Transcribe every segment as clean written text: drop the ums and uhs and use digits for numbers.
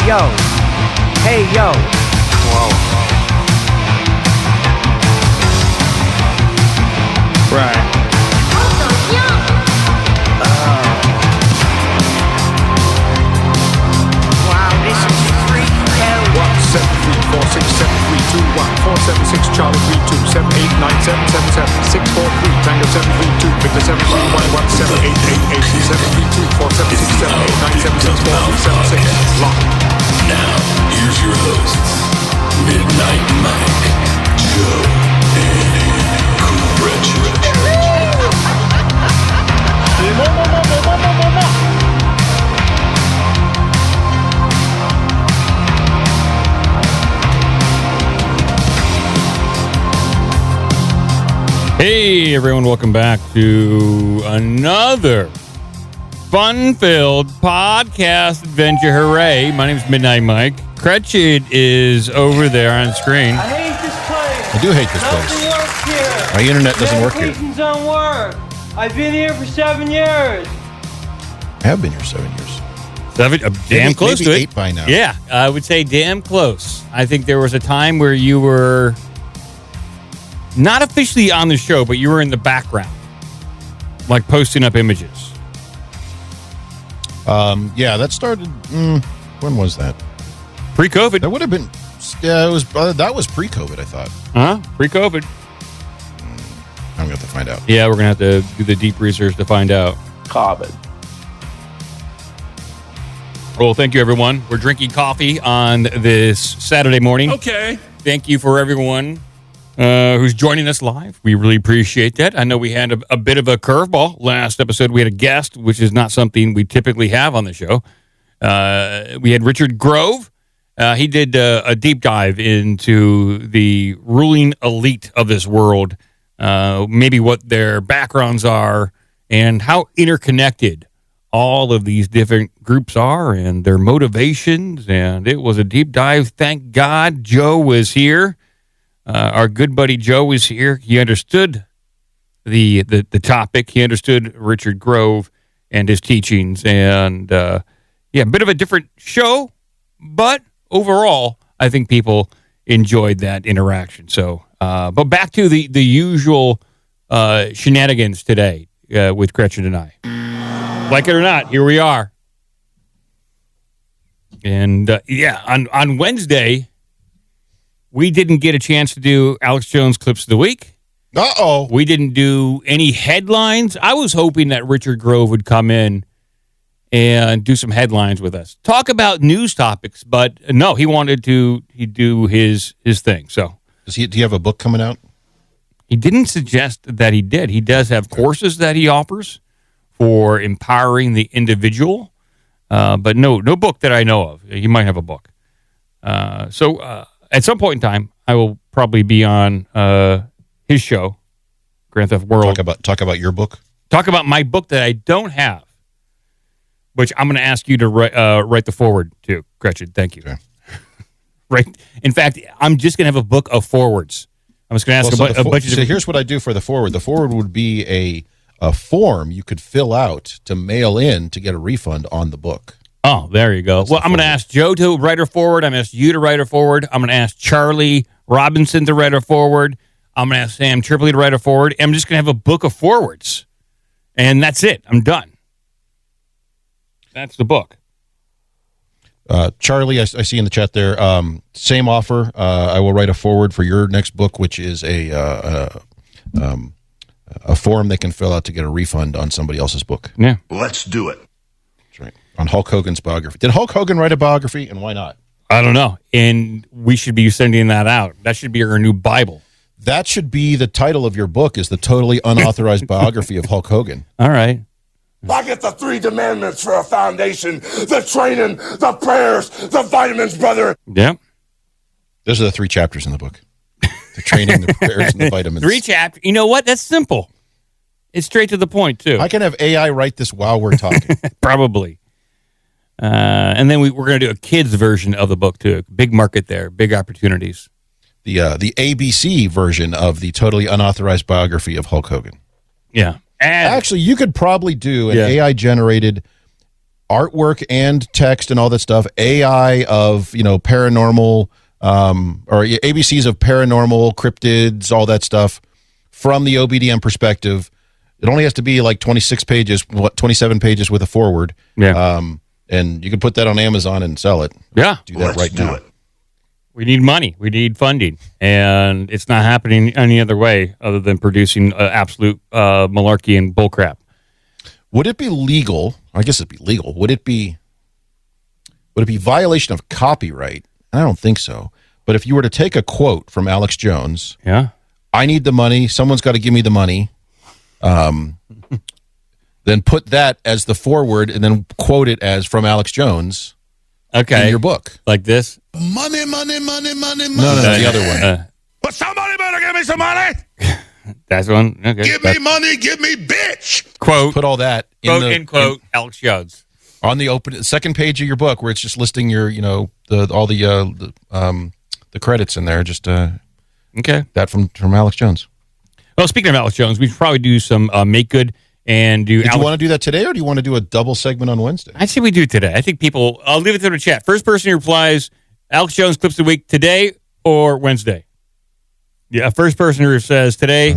yo. Hey, yo. Whoa. Right. Wow, this is free hell. 173467321 476 Charlie 32789777 643 Tango 732 Victor 731 17888 476 Lock. Now, here's your hosts, Midnight Mike, Joe, and Cratchit. Hey, everyone. Welcome back to another fun-filled podcast adventure. Hooray. My name is Midnight Mike. Cratchit is over there on screen. I hate this place. I do hate this Nothing place. works here. My internet doesn't work here. Medications don't work. I've been here for 7 years. I have been here 7 years. Damn close maybe to it. 8 by now. Yeah, I would say damn close. I think there was a time where you were not officially on the show, but you were in the background, like posting up images. Yeah, that started. When was that? Pre-COVID. That would have been. Yeah, it was. That was pre-COVID. I thought. Pre-COVID. I'm going to have to find out. Yeah, we're going to have to do the deep research to find out. COVID. Well, thank you, everyone. We're drinking coffee on this Saturday morning. Okay. Thank you for everyone who's joining us live. We really appreciate that. I know we had a bit of a curveball. Last episode, we had a guest, which is not something we typically have on the show. We had Richard Grove. He did a deep dive into the ruling elite of this world, maybe what their backgrounds are, and how interconnected all of these different groups are and their motivations. And it was a deep dive. Thank God Joe was here. Our good buddy Joe was here. He understood the topic. He understood Richard Grove and his teachings. And, a bit of a different show. But overall, I think people enjoyed that interaction. So, but back to the usual shenanigans today with Cratchit and I. Like it or not, here we are. And, on Wednesday, we didn't get a chance to do Alex Jones Clips of the Week. Uh-oh. We didn't do any headlines. I was hoping that Richard Grove would come in and do some headlines with us. Talk about news topics, but no, he wanted to do his thing. So, Do you have a book coming out? he didn't suggest that he did. He does have courses that he offers for empowering the individual, but no book that I know of. He might have a book. So at some point in time, I will probably be on his show, Grand Theft World. Talk about your book? Talk about my book that I don't have, which I'm going to ask you to write the forward to, Cratchit. Thank you. Okay. Right. In fact, I'm just going to have a book of forwards. I'm just going to ask a bunch of So here's what I do for the forward. The forward would be a form you could fill out to mail in to get a refund on the book. Oh, there you go. Well, I'm going to ask Joe to write her forward. I'm going to ask you to write her forward. I'm going to ask Charlie Robinson to write her forward. I'm going to ask Sam Tripoli to write her forward. I'm just going to have a book of forwards. And that's it. I'm done. That's the book. Charlie, I see in the chat there, same offer. I will write a forward for your next book, which is a form they can fill out to get a refund on somebody else's book. Yeah. Let's do it. That's right. On Hulk Hogan's biography. Did Hulk Hogan write a biography, and why not? I don't know. And we should be sending that out. That should be our new Bible. That should be the title of your book, is the totally unauthorized biography of Hulk Hogan. All right. I get the 3 commandments for a foundation, the training, the prayers, the vitamins, brother. Yep. Those are the 3 chapters in the book. The training, the prayers, and the vitamins. 3 chapters. You know what? That's simple. It's straight to the point, too. I can have AI write this while we're talking. Probably. And then we're going to do a kid's version of the book, too. Big market there. Big opportunities. The ABC version of the totally unauthorized biography of Hulk Hogan. Yeah. Actually, you could probably do an AI-generated artwork and text and all that stuff, AI of, paranormal, or ABCs of paranormal, cryptids, all that stuff from the OBDM perspective. It only has to be like 26 pages, 27 pages with a forward. Yeah. And you can put that on Amazon and sell it. Yeah. Do that right now. We need money. We need funding. And it's not happening any other way other than producing absolute malarkey and bullcrap. Would it be legal? I guess it'd be legal. Would it be violation of copyright? I don't think so. But if you were to take a quote from Alex Jones, yeah, I need the money, someone's got to give me the money, then put that as the forward and then quote it as from Alex Jones in your book. Like this? Money, money, money, money, money. No, the other one. But somebody better give me some money. That's one. Okay. Give me money, give me bitch. Quote. Put all that in quote, Alex Jones. On the second page of your book where it's just listing your, all the credits in there. Just okay. That from Alex Jones. Well, speaking of Alex Jones, we should probably do some make good and do. Did you want to do that today, or do you want to do a double segment on Wednesday? I say we do it today. I think people. I'll leave it to the chat. First person who replies, Alex Jones clips of the week today or Wednesday. Yeah, first person who says today.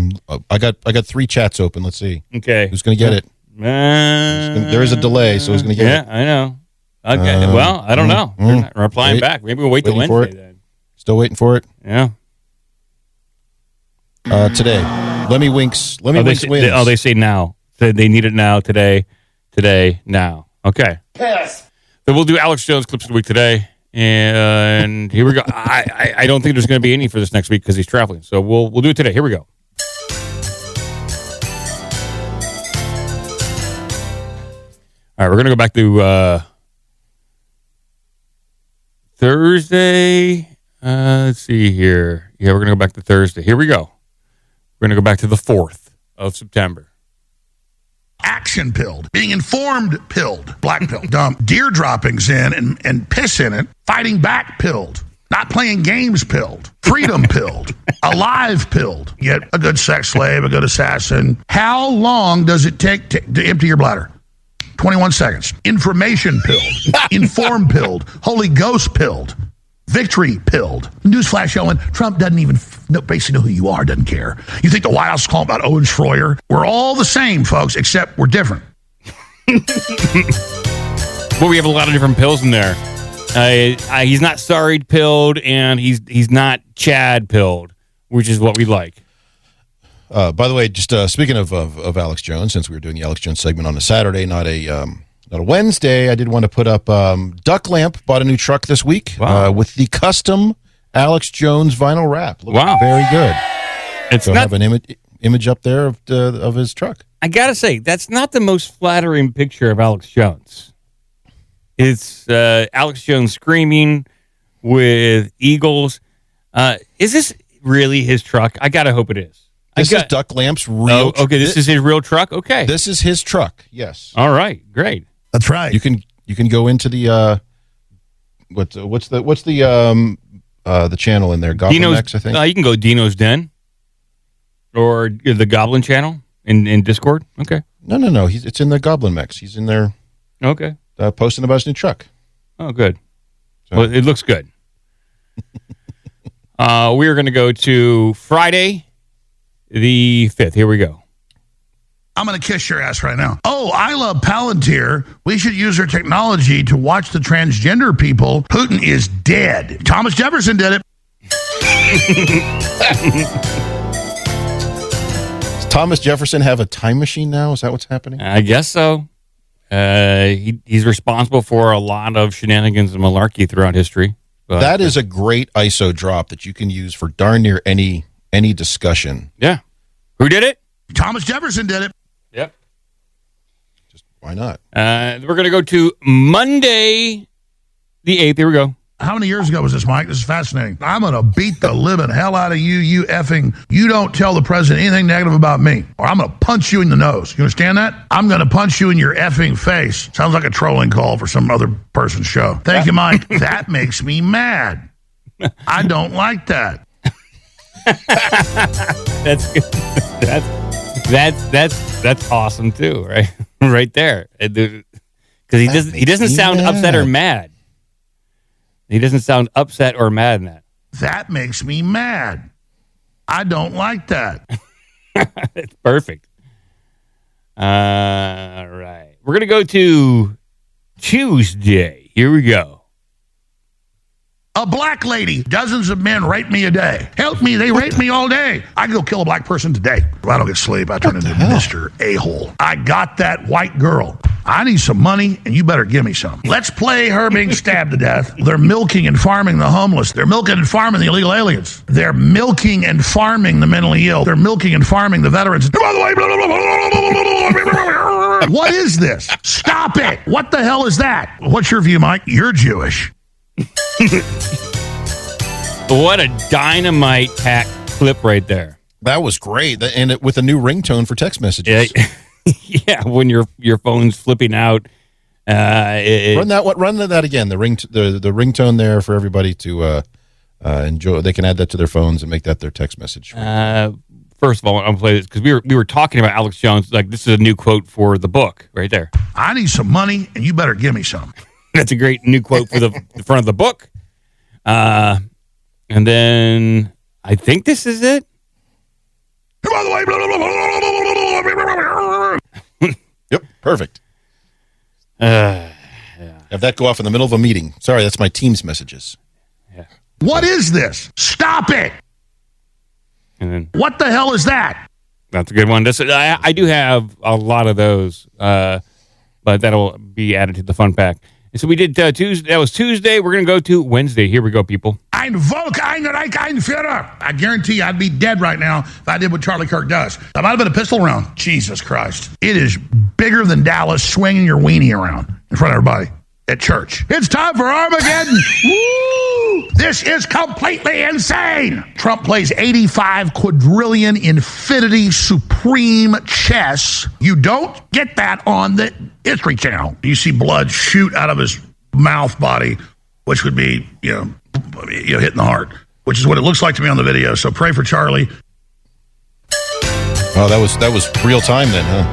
I got 3 chats open. Let's see. Okay, who's going to get it? There is a delay, so who's going to get it? Yeah, I know. Okay, well, I don't know. They're not replying back. Maybe we'll wait till Wednesday then. Still waiting for it. Yeah. Today. Let me winks. Wins. They say now. They need it now, today, now. Okay. Yes. So we'll do Alex Jones clips of the week today. And here we go. I don't think there's going to be any for this next week because he's traveling. So we'll do it today. Here we go. All right, we're going to go back to Thursday. Let's see here. Yeah, we're going to go back to Thursday. Here we go. We're going to go back to the 4th of September. Action pilled, being informed pilled, black pill, dump deer droppings in and piss in it, fighting back pilled, not playing games pilled, freedom pilled, alive pilled, yet a good sex slave, a good assassin. How long does it take to empty your bladder? 21 seconds. Information pilled, informed pilled, Holy Ghost pilled, victory pilled. Newsflash, Owen, Trump doesn't even basically know who you are, doesn't care. You think the White House is calling about Owen Schroyer? We're all the same, folks, except we're different. Well, we have a lot of different pills in there. He's not sorry pilled, and he's not Chad pilled, which is what we like. By the way, just speaking of Alex Jones, since we were doing the Alex Jones segment on a Saturday, not a Wednesday, I did want to put up Duck Lamp bought a new truck this week with the custom Alex Jones vinyl wrap. Looks very good. It's so not, I have an image up there of his truck. I gotta say, that's not the most flattering picture of Alex Jones. It's Alex Jones screaming with eagles. Is this really his truck? I gotta hope it is. This is Duck Lamp's real. Okay, this is his real truck. Okay, this is his truck. Yes. All right, great. That's right. You can go into the what's the channel in there? Goblin X, I think. You can go Dino's Den or the Goblin channel in Discord. Okay. No. It's in the Goblin Mex. He's in there. Okay. Posting about his new truck. Oh, good. So. Well, it looks good. We are going to go to Friday, the 5th. Here we go. I'm going to kiss your ass right now. Oh, I love Palantir. We should use their technology to watch the transgender people. Putin is dead. Thomas Jefferson did it. Does Thomas Jefferson have a time machine now? Is that what's happening? I guess so. He's responsible for a lot of shenanigans and malarkey throughout history. But, that is a great ISO drop that you can use for darn near any discussion. Yeah. Who did it? Thomas Jefferson did it. Yep. Just why not? We're going to go to Monday, the 8th. Here we go. How many years ago was this, Mike? This is fascinating. I'm going to beat the living hell out of you, you don't tell the president anything negative about me, or I'm going to punch you in the nose. You understand that? I'm going to punch you in your effing face. Sounds like a trolling call for some other person's show. Thank you, Mike. That makes me mad. I don't like that. That's good. That's awesome too, right? Right there. Because Because he doesn't sound upset or mad. He doesn't sound upset or mad in that. That makes me mad. I don't like that. It's perfect. All right. We're going to go to Tuesday. Here we go. A black lady. Dozens of men rape me a day. Help me. They rape me all day. I can go kill a black person today. If I don't get sleep, I turn into Mr. A-hole. I got that white girl. I need some money, and you better give me some. Let's play her being stabbed to death. They're milking and farming the homeless. They're milking and farming the illegal aliens. They're milking and farming the mentally ill. They're milking and farming the veterans. And by the way, blah, blah, blah, blah, blah, blah. What is this? Stop it. What the hell is that? What's your view, Mike? You're Jewish. What a dynamite pack clip right there. That was great. And with a new ringtone for text messages. Yeah, when your phone's flipping out. Run that again. The ringtone there for everybody to enjoy. They can add that to their phones and make that their text message. First of all, I'm gonna play this because we were talking about Alex Jones. Like, this is a new quote for the book right there. I need some money, and you better give me some. That's a great new quote for the front of the book. And then I think this is it. By the way, blah, blah, blah, blah, blah. Yep, perfect. Have that go off in the middle of a meeting. Sorry, that's my team's messages. Yeah. What is this? Stop it. And then What the hell is that? that's a good one. I do have a lot of those, but that'll be added to the fun pack. And so we did Tuesday. That was Tuesday. We're going to go to Wednesday. Here we go, people. Ein Volk, ein Reich, ein Führer. I guarantee you I'd be dead right now if I did what Charlie Kirk does. That might have been a pistol round. Jesus Christ. It is bigger than Dallas swinging your weenie around in front of everybody at church. It's time for Armageddon. Woo! This is completely insane. Trump plays 85 quadrillion infinity supreme chess. You don't get that on the History Channel. You see blood shoot out of his mouth body, which would be, hitting the heart, which is what it looks like to me on the video. So pray for Charlie. Oh, that was real time then, huh?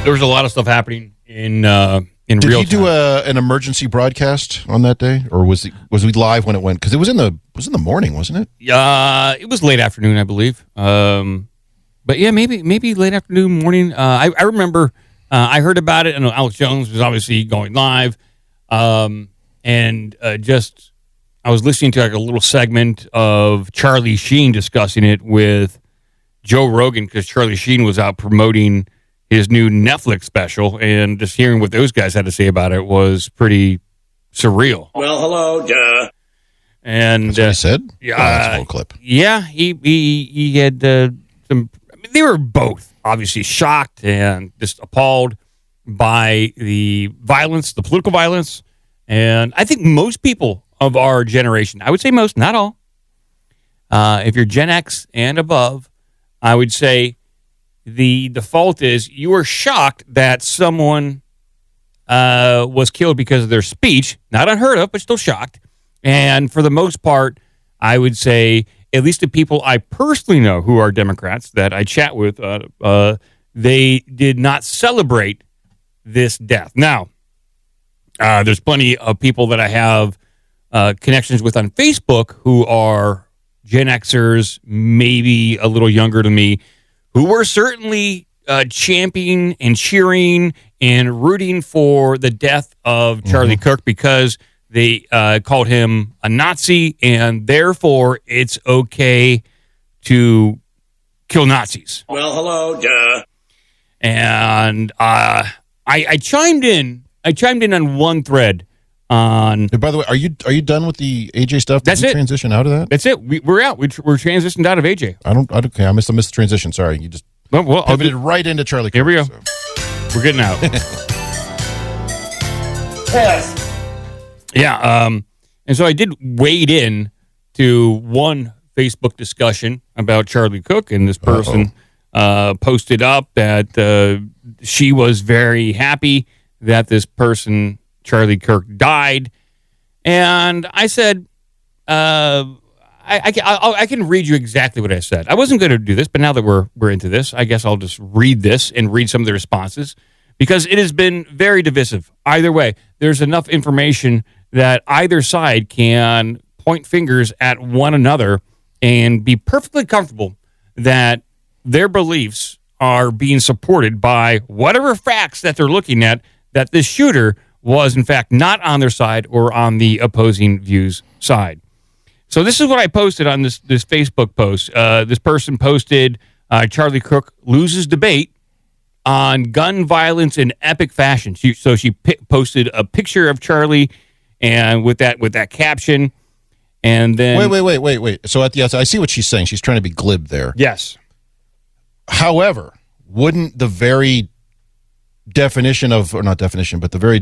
There was a lot of stuff happening in real time. Did you do an emergency broadcast on that day, or was we live when it went? Because it was in the morning, wasn't it? It was late afternoon, I believe. But yeah, maybe late afternoon, morning. I remember I heard about it. I know Alex Jones was obviously going live, and I was listening to like a little segment of Charlie Sheen discussing it with Joe Rogan because Charlie Sheen was out promoting his new Netflix special, and just hearing what those guys had to say about it was pretty surreal. Well, hello, duh. And that's what he said. Yeah, that's a whole clip. Yeah, he had some. I mean, they were both obviously shocked and just appalled by the violence, the political violence, and I think most people of our generation, I would say most, not all. If you're Gen X and above, I would say the default is you were shocked that someone was killed because of their speech. Not unheard of, but still shocked. And for the most part, I would say, at least the people I personally know who are Democrats that I chat with, they did not celebrate this death. Now, there's plenty of people that I have connections with on Facebook who are Gen Xers, maybe a little younger than me, who were certainly championing and cheering and rooting for the death of Charlie Kirk because they called him a Nazi, and therefore it's okay to kill Nazis. Well, hello, duh. And I chimed in. I chimed in on one thread. On. By the way, are you done with the AJ stuff? That's it. Transition out of that. That's it. We're out. We're transitioned out of AJ. Okay. I missed the transition. Sorry. You just pivoted right into Charlie Kirk. Here we go. So. We're getting out. Yes. Yeah. And so I did wade in to one Facebook discussion about Charlie Kirk, and this person posted up that she was very happy that this person, Charlie Kirk, died. And I said, I can read you exactly what I said. I wasn't going to do this, but now that we're into this, I guess I'll just read this and read some of the responses. because it has been very divisive. Either way, there's enough information that either side can point fingers at one another and be perfectly comfortable that their beliefs are being supported by whatever facts that they're looking at, that this shooter was, in fact, not on their side or on the opposing view's side. So this is what I posted on this Facebook post. This person posted, Charlie Kirk loses debate on gun violence in epic fashion. She posted a picture of Charlie and with that caption. And then Wait. So I see what she's saying. She's trying to be glib there. Yes. However, wouldn't the very definition of, or not definition, but the very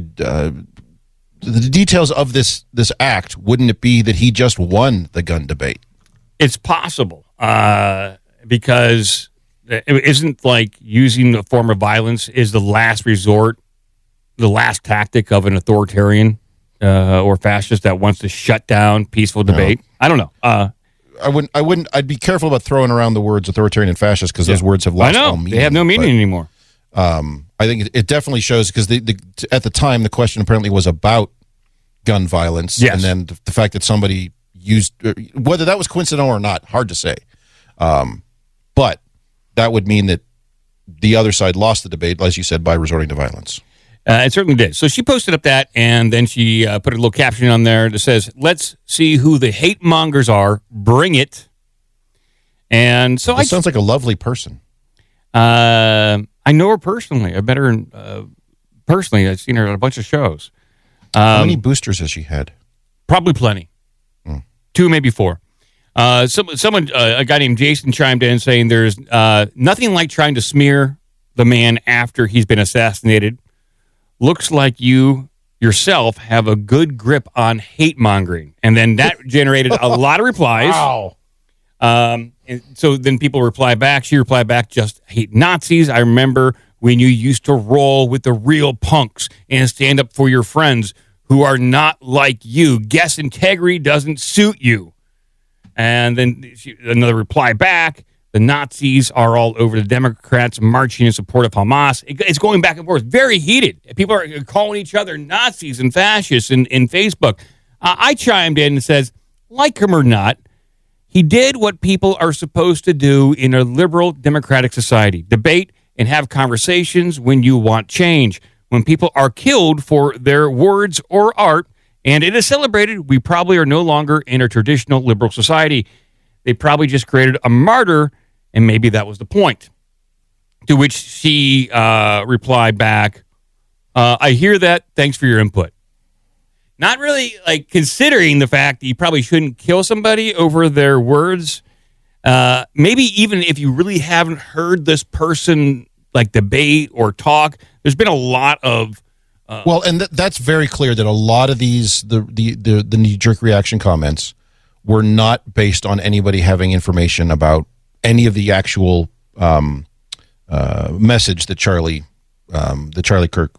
the details of this act, wouldn't it be that he just won the gun debate? It's possible because it isn't like using a form of violence is the last resort, the last tactic of an authoritarian or fascist that wants to shut down peaceful debate. No. I don't know. I wouldn't. I'd be careful about throwing around the words authoritarian and fascist because those words have lost all meaning. They have no meaning anymore. I think it definitely shows because at the time the question apparently was about gun violence, and then the fact that somebody used, whether that was coincidental or not, hard to say. But that would mean that the other side lost the debate, as you said, by resorting to violence. It certainly did. So she posted up that, and then she put a little caption on there that says, "Let's see who the hate mongers are. Bring it." And so it sounds like a lovely person. I know her personally. I met her personally. I've seen her at a bunch of shows. How many boosters has she had? Probably plenty. 2, maybe 4. Someone, a guy named Jason, chimed in saying there's nothing like trying to smear the man after he's been assassinated. Looks like you yourself have a good grip on hate mongering. And then that generated a lot of replies. Wow. And so then people reply back. She replied back, just hate Nazis. I remember when you used to roll with the real punks and stand up for your friends who are not like you. Guess integrity doesn't suit you. And then another reply back. The Nazis are all over the Democrats marching in support of Hamas. It's going back and forth. Very heated. People are calling each other Nazis and fascists in Facebook. I chimed in and says, like him or not, he did what people are supposed to do in a liberal democratic society. Debate and have conversations when you want change. When people are killed for their words or art, and it is celebrated, we probably are no longer in a traditional liberal society. They probably just created a martyr, and maybe that was the point. To which she replied back, I hear that. Thanks for your input. Not really like considering the fact that you probably shouldn't kill somebody over their words. Maybe even if you really haven't heard this person like debate or talk, there's been a lot of well, and that's very clear that a lot of these the knee-jerk reaction comments were not based on anybody having information about any of the actual message that Charlie Kirk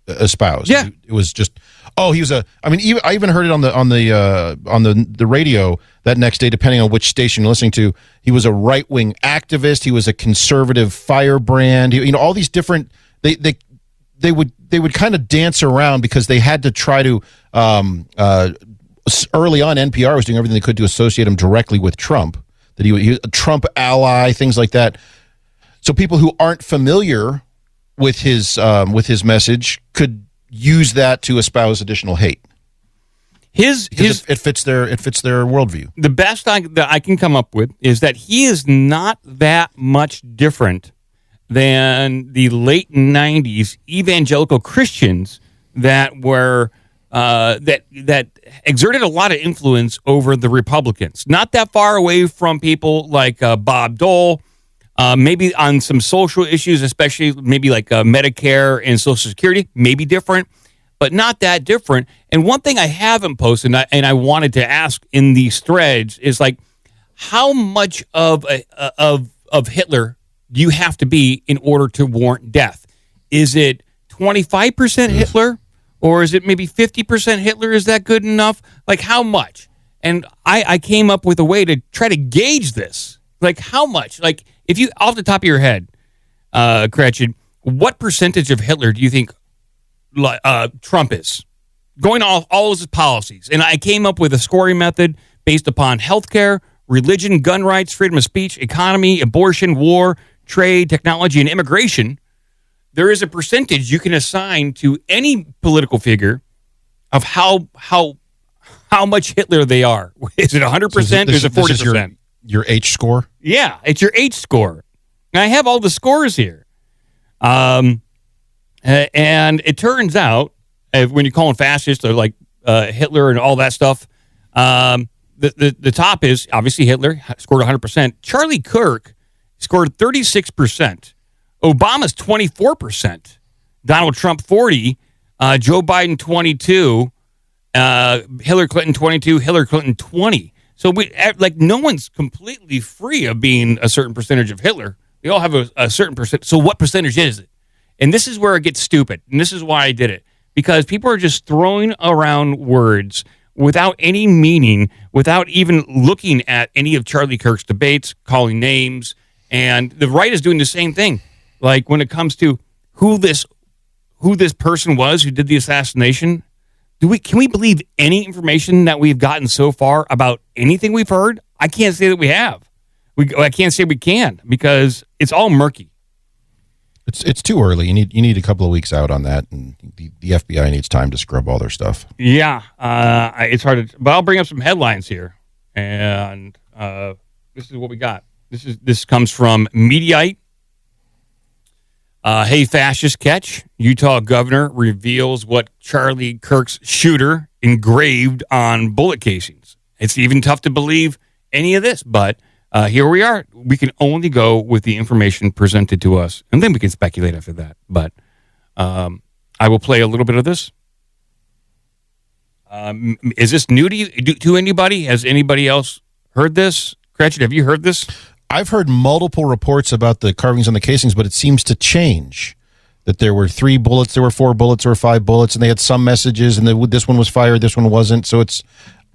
espoused. Yeah, it was just he was I even heard it on the radio that next day, depending on which station you're listening to. He was a right-wing activist. He was a conservative firebrand. All these different they would kind of dance around because they had to try to early on NPR was doing everything they could to associate him directly with Trump, that he was a Trump ally, things like that. So people who aren't familiar with his message could use that to espouse additional hate. It fits their worldview. The best that I can come up with is that he is not that much different than the late 90s evangelical Christians that were that exerted a lot of influence over the Republicans. Not that far away from people like Bob Dole, maybe on some social issues, especially maybe like Medicare and Social Security, maybe different, but not that different. And one thing I haven't posted, and I wanted to ask in these threads, is like, how much of Hitler do you have to be in order to warrant death? Is it 25% Hitler? Or is it maybe 50% Hitler? Is that good enough? Like, how much? And I came up with a way to try to gauge this. Like, how much? Like, if you, off the top of your head, Cratchit, what percentage of Hitler do you think Trump is? Going off all of his policies. And I came up with a scoring method based upon healthcare, religion, gun rights, freedom of speech, economy, abortion, war, trade, technology, and immigration. There is a percentage you can assign to any political figure of how much Hitler they are. Is it 100%? Is it 40%? Your H score? Yeah, it's your H score. And I have all the scores here. And it turns out, when you call them fascists or like Hitler and all that stuff, the top is obviously Hitler, scored 100%. Charlie Kirk scored 36%. Obama's 24%. Donald Trump 40%. Joe Biden 22%. Hillary Clinton 22%. Hillary Clinton 20%. So no one's completely free of being a certain percentage of Hitler. They all have a certain percent. So what percentage is it? And this is where it gets stupid. And this is why I did it. Because people are just throwing around words without any meaning, without even looking at any of Charlie Kirk's debates, calling names. And the right is doing the same thing. Like when it comes to who this person was who did the assassination, can we believe any information that we've gotten so far about anything we've heard? I can't say that we have. I can't say we can because it's all murky. It's too early. You need a couple of weeks out on that, and the FBI needs time to scrub all their stuff. Yeah, it's hard to. But I'll bring up some headlines here, and this is what we got. This comes from Mediaite. Hey, fascist catch. Utah governor reveals what Charlie Kirk's shooter engraved on bullet casings. It's even tough to believe any of this, but here we are. We can only go with the information presented to us, and then we can speculate after that. But I will play a little bit of this. Is this new to anybody? Has anybody else heard this? Cratchit, have you heard this? I've heard multiple reports about the carvings on the casings, but it seems to change. That there were 3 bullets, there were 4 bullets, or 5 bullets, and they had some messages, and this one was fired, this one wasn't. So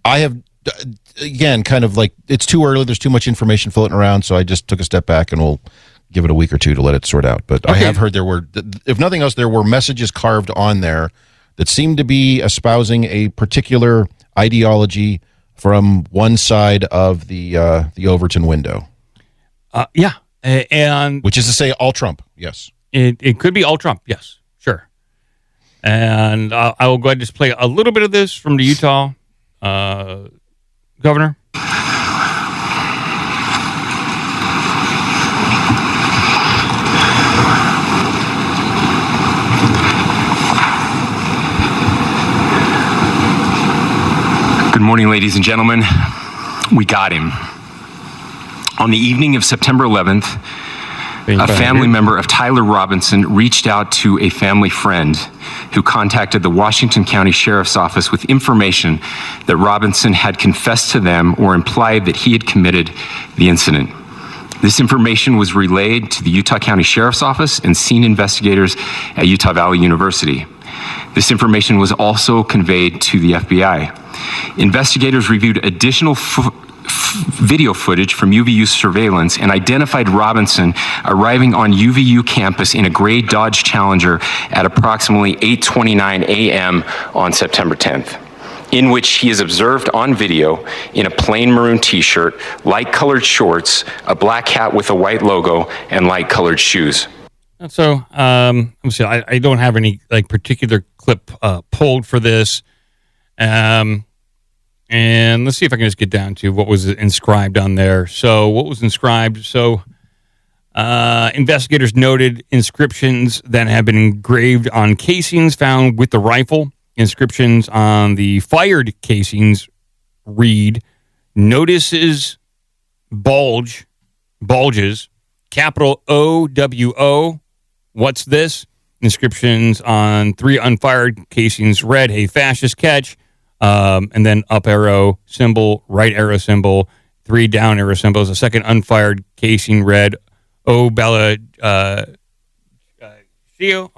I have, again, kind of like, it's too early, there's too much information floating around, so I just took a step back, and we'll give it a week or two to let it sort out. But okay. I have heard there were, if nothing else, there were messages carved on there that seemed to be espousing a particular ideology from one side of the Overton window. Yeah, and which is to say, all Trump. Yes, it could be all Trump. Yes, sure. And I will go ahead and just play a little bit of this from the Utah governor. Good morning, ladies and gentlemen. We got him. On the evening of September 11th, a family member of Tyler Robinson reached out to a family friend who contacted the Washington County Sheriff's Office with information that Robinson had confessed to them or implied that he had committed the incident. This information was relayed to the Utah County Sheriff's Office and scene investigators at Utah Valley University. This information was also conveyed to the FBI. Investigators reviewed additional video footage from UVU surveillance and identified Robinson arriving on UVU campus in a gray Dodge Challenger at approximately 8:29 a.m. on September 10th, in which he is observed on video in a plain maroon t-shirt, light-colored shorts, a black hat with a white logo, and light-colored shoes. So, I don't have any particular clip pulled for this. And let's see if I can just get down to what was inscribed on there. So what was inscribed? So investigators noted inscriptions that have been engraved on casings found with the rifle. Inscriptions on the fired casings read, notices bulges, capital OWO. What's this? Inscriptions on 3 unfired casings read, hey, fascist catch. And then up arrow symbol, right arrow symbol, 3 down arrow symbols. A second unfired casing read, "Oh Bella, Chio,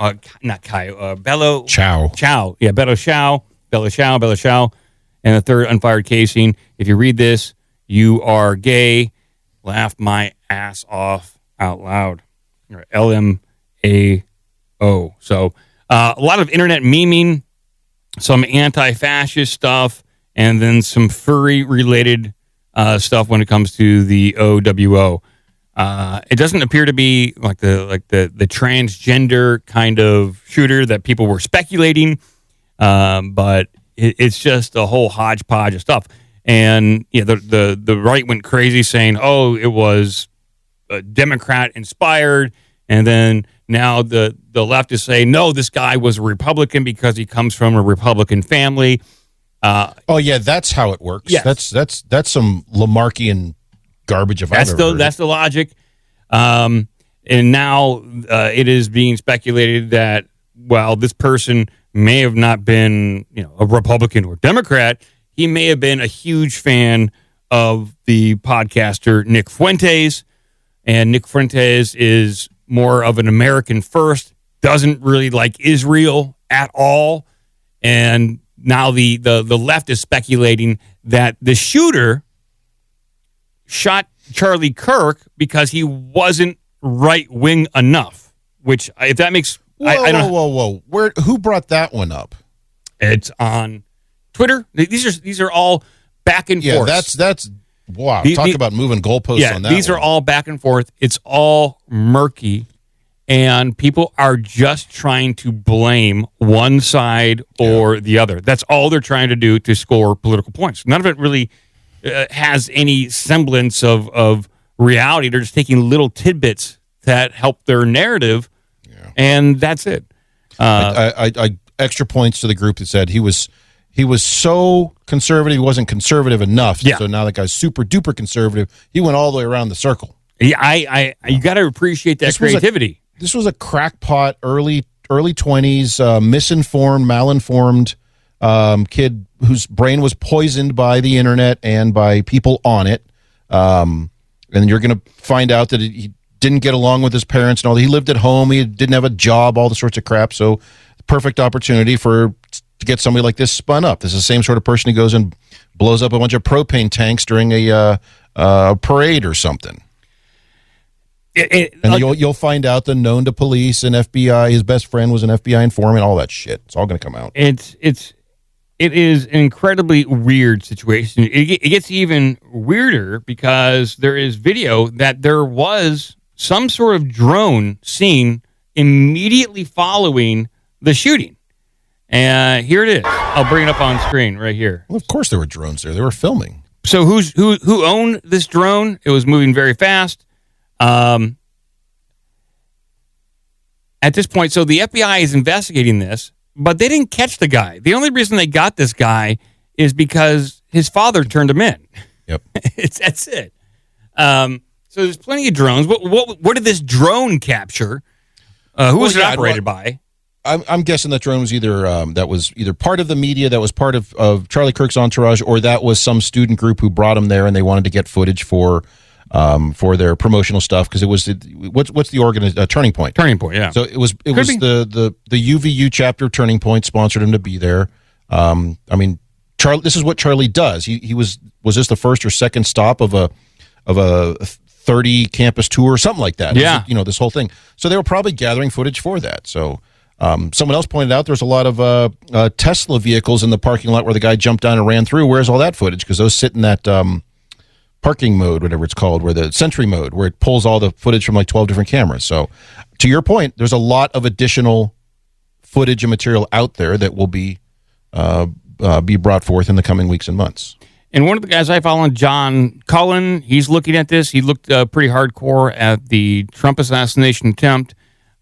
not Caio, Bello Chow. Chow, yeah, Bello Chow, Bella Chow, Bella Chow." And the third unfired casing. If you read this, you are gay. Laugh my ass off out loud. Or LMAO. So a lot of internet memeing, some anti-fascist stuff, and then some furry-related stuff when it comes to the OWO. It doesn't appear to be like the transgender kind of shooter that people were speculating, but it's just a whole hodgepodge of stuff. And the right went crazy saying, "Oh, it was Democrat inspired," and then now the left is saying, "No, this guy was a Republican because he comes from a Republican family." That's how it works. Yes. That's some Lamarckian garbage. That's the logic. And now it is being speculated that this person may have not been a Republican or Democrat. He may have been a huge fan of the podcaster Nick Fuentes, and Nick Fuentes is more of an American first, doesn't really like Israel at all, and now the left is speculating that the shooter shot Charlie Kirk because he wasn't right-wing enough, which, if that makes... Whoa. Who brought that one up? It's on Twitter. These are all back and forth. That's wow. Talk about moving goalposts on that. These are all back and forth. It's all murky, and people are just trying to blame one side or the other. That's all they're trying to do to score political points. None of it really has any semblance of reality. They're just taking little tidbits that help their narrative, and that's it. I extra points to the group that said he was so conservative, he wasn't conservative enough. Yeah. So now that guy's super duper conservative. He went all the way around the circle. Yeah, you got to appreciate that creativity. This was a crackpot, early 20s, misinformed, malinformed kid whose brain was poisoned by the internet and by people on it. And you're going to find out that he didn't get along with his parents and all. He lived at home. He didn't have a job, all the sorts of crap. So perfect opportunity to get somebody like this spun up. This is the same sort of person who goes and blows up a bunch of propane tanks during a parade or something. You'll find out the known to police and FBI. His best friend was an FBI informant. All that shit. It's all going to come out. It is an incredibly weird situation. It gets even weirder because there is video that there was some sort of drone seen immediately following the shooting. And here it is. I'll bring it up on screen right here. Well, of course there were drones there. They were filming. So who owned this drone? It was moving very fast. At this point, so the FBI is investigating this, but they didn't catch the guy. The only reason they got this guy is because his father turned him in. Yep. That's it. So there's plenty of drones. What did this drone capture? Who was it operated by? I'm guessing that drone was either part of the media, that was part of Charlie Kirk's entourage, or that was some student group who brought him there and they wanted to get footage for their promotional stuff, because it was what's the Turning Point. Turning Point, yeah. So it was the UVU chapter of Turning Point sponsored him to be there. Charlie, this is what Charlie does. He was this the first or second stop of a 30 campus tour or something like that. Yeah. This whole thing. So they were probably gathering footage for that. So someone else pointed out there's a lot of Tesla vehicles in the parking lot where the guy jumped down and ran through. Where's all that footage? Because those sit in that parking mode, whatever it's called, where the Sentry mode, where it pulls all the footage from like 12 different cameras. So to your point, there's a lot of additional footage and material out there that will be brought forth in the coming weeks and months. And one of the guys I follow, John Cullen, he's looking at this. He looked pretty hardcore at the Trump assassination attempt.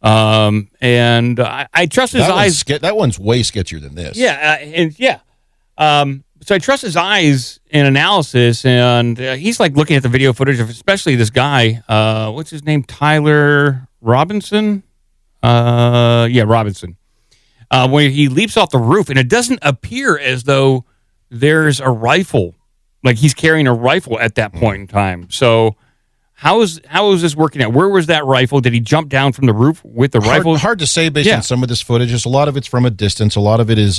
And I trust his eyes. That one's way sketchier than this. Yeah. So I trust his eyes in analysis, and he's like looking at the video footage of especially this guy. What's his name? Tyler Robinson? Robinson. Where he leaps off the roof, and it doesn't appear as though there's a rifle. Like he's carrying a rifle at that point in time. So how is this working out? Where was that rifle? Did he jump down from the roof with the rifle? Hard to say based on some of this footage. Just a lot of it's from a distance. A lot of it is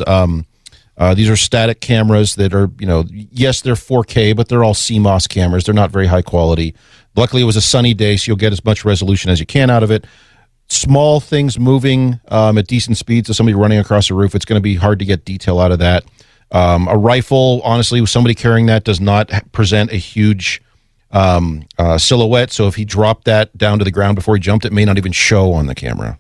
these are static cameras that are, yes, they're 4K, but they're all CMOS cameras. They're not very high quality. Luckily, it was a sunny day, so you'll get as much resolution as you can out of it. small things moving at decent speed, so somebody running across a roof, it's going to be hard to get detail out of that. A rifle, honestly, with somebody carrying that does not present a huge silhouette, so if he dropped that down to the ground before he jumped, it may not even show on the camera.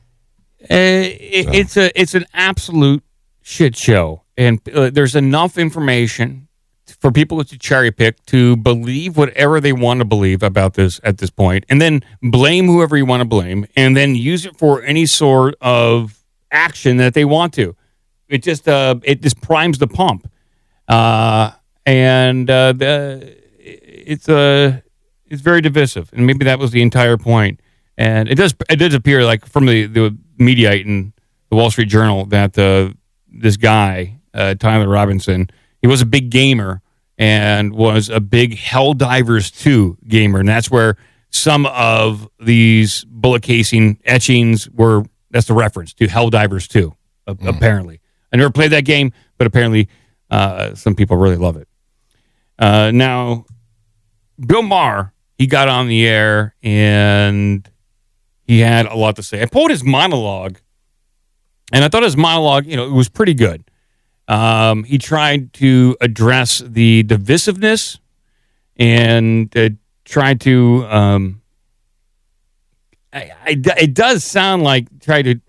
It's an absolute shit show, and there's enough information for people to cherry pick to believe whatever they want to believe about this at this point, and then blame whoever you want to blame, and then use it for any sort of action that they want to. It just primes the pump, it's very divisive, and maybe that was the entire point. And it does appear like from the Mediaite and the Wall Street Journal that this guy Tyler Robinson, he was a big gamer and was a big Helldivers 2 gamer, and that's where some of these bullet casing etchings were. That's the reference to Helldivers 2, apparently. I never played that game, but apparently some people really love it. Now, Bill Maher, he got on the air and he had a lot to say. I pulled his monologue, and I thought his monologue, it was pretty good. He tried to address the divisiveness and tried to. It does sound like try to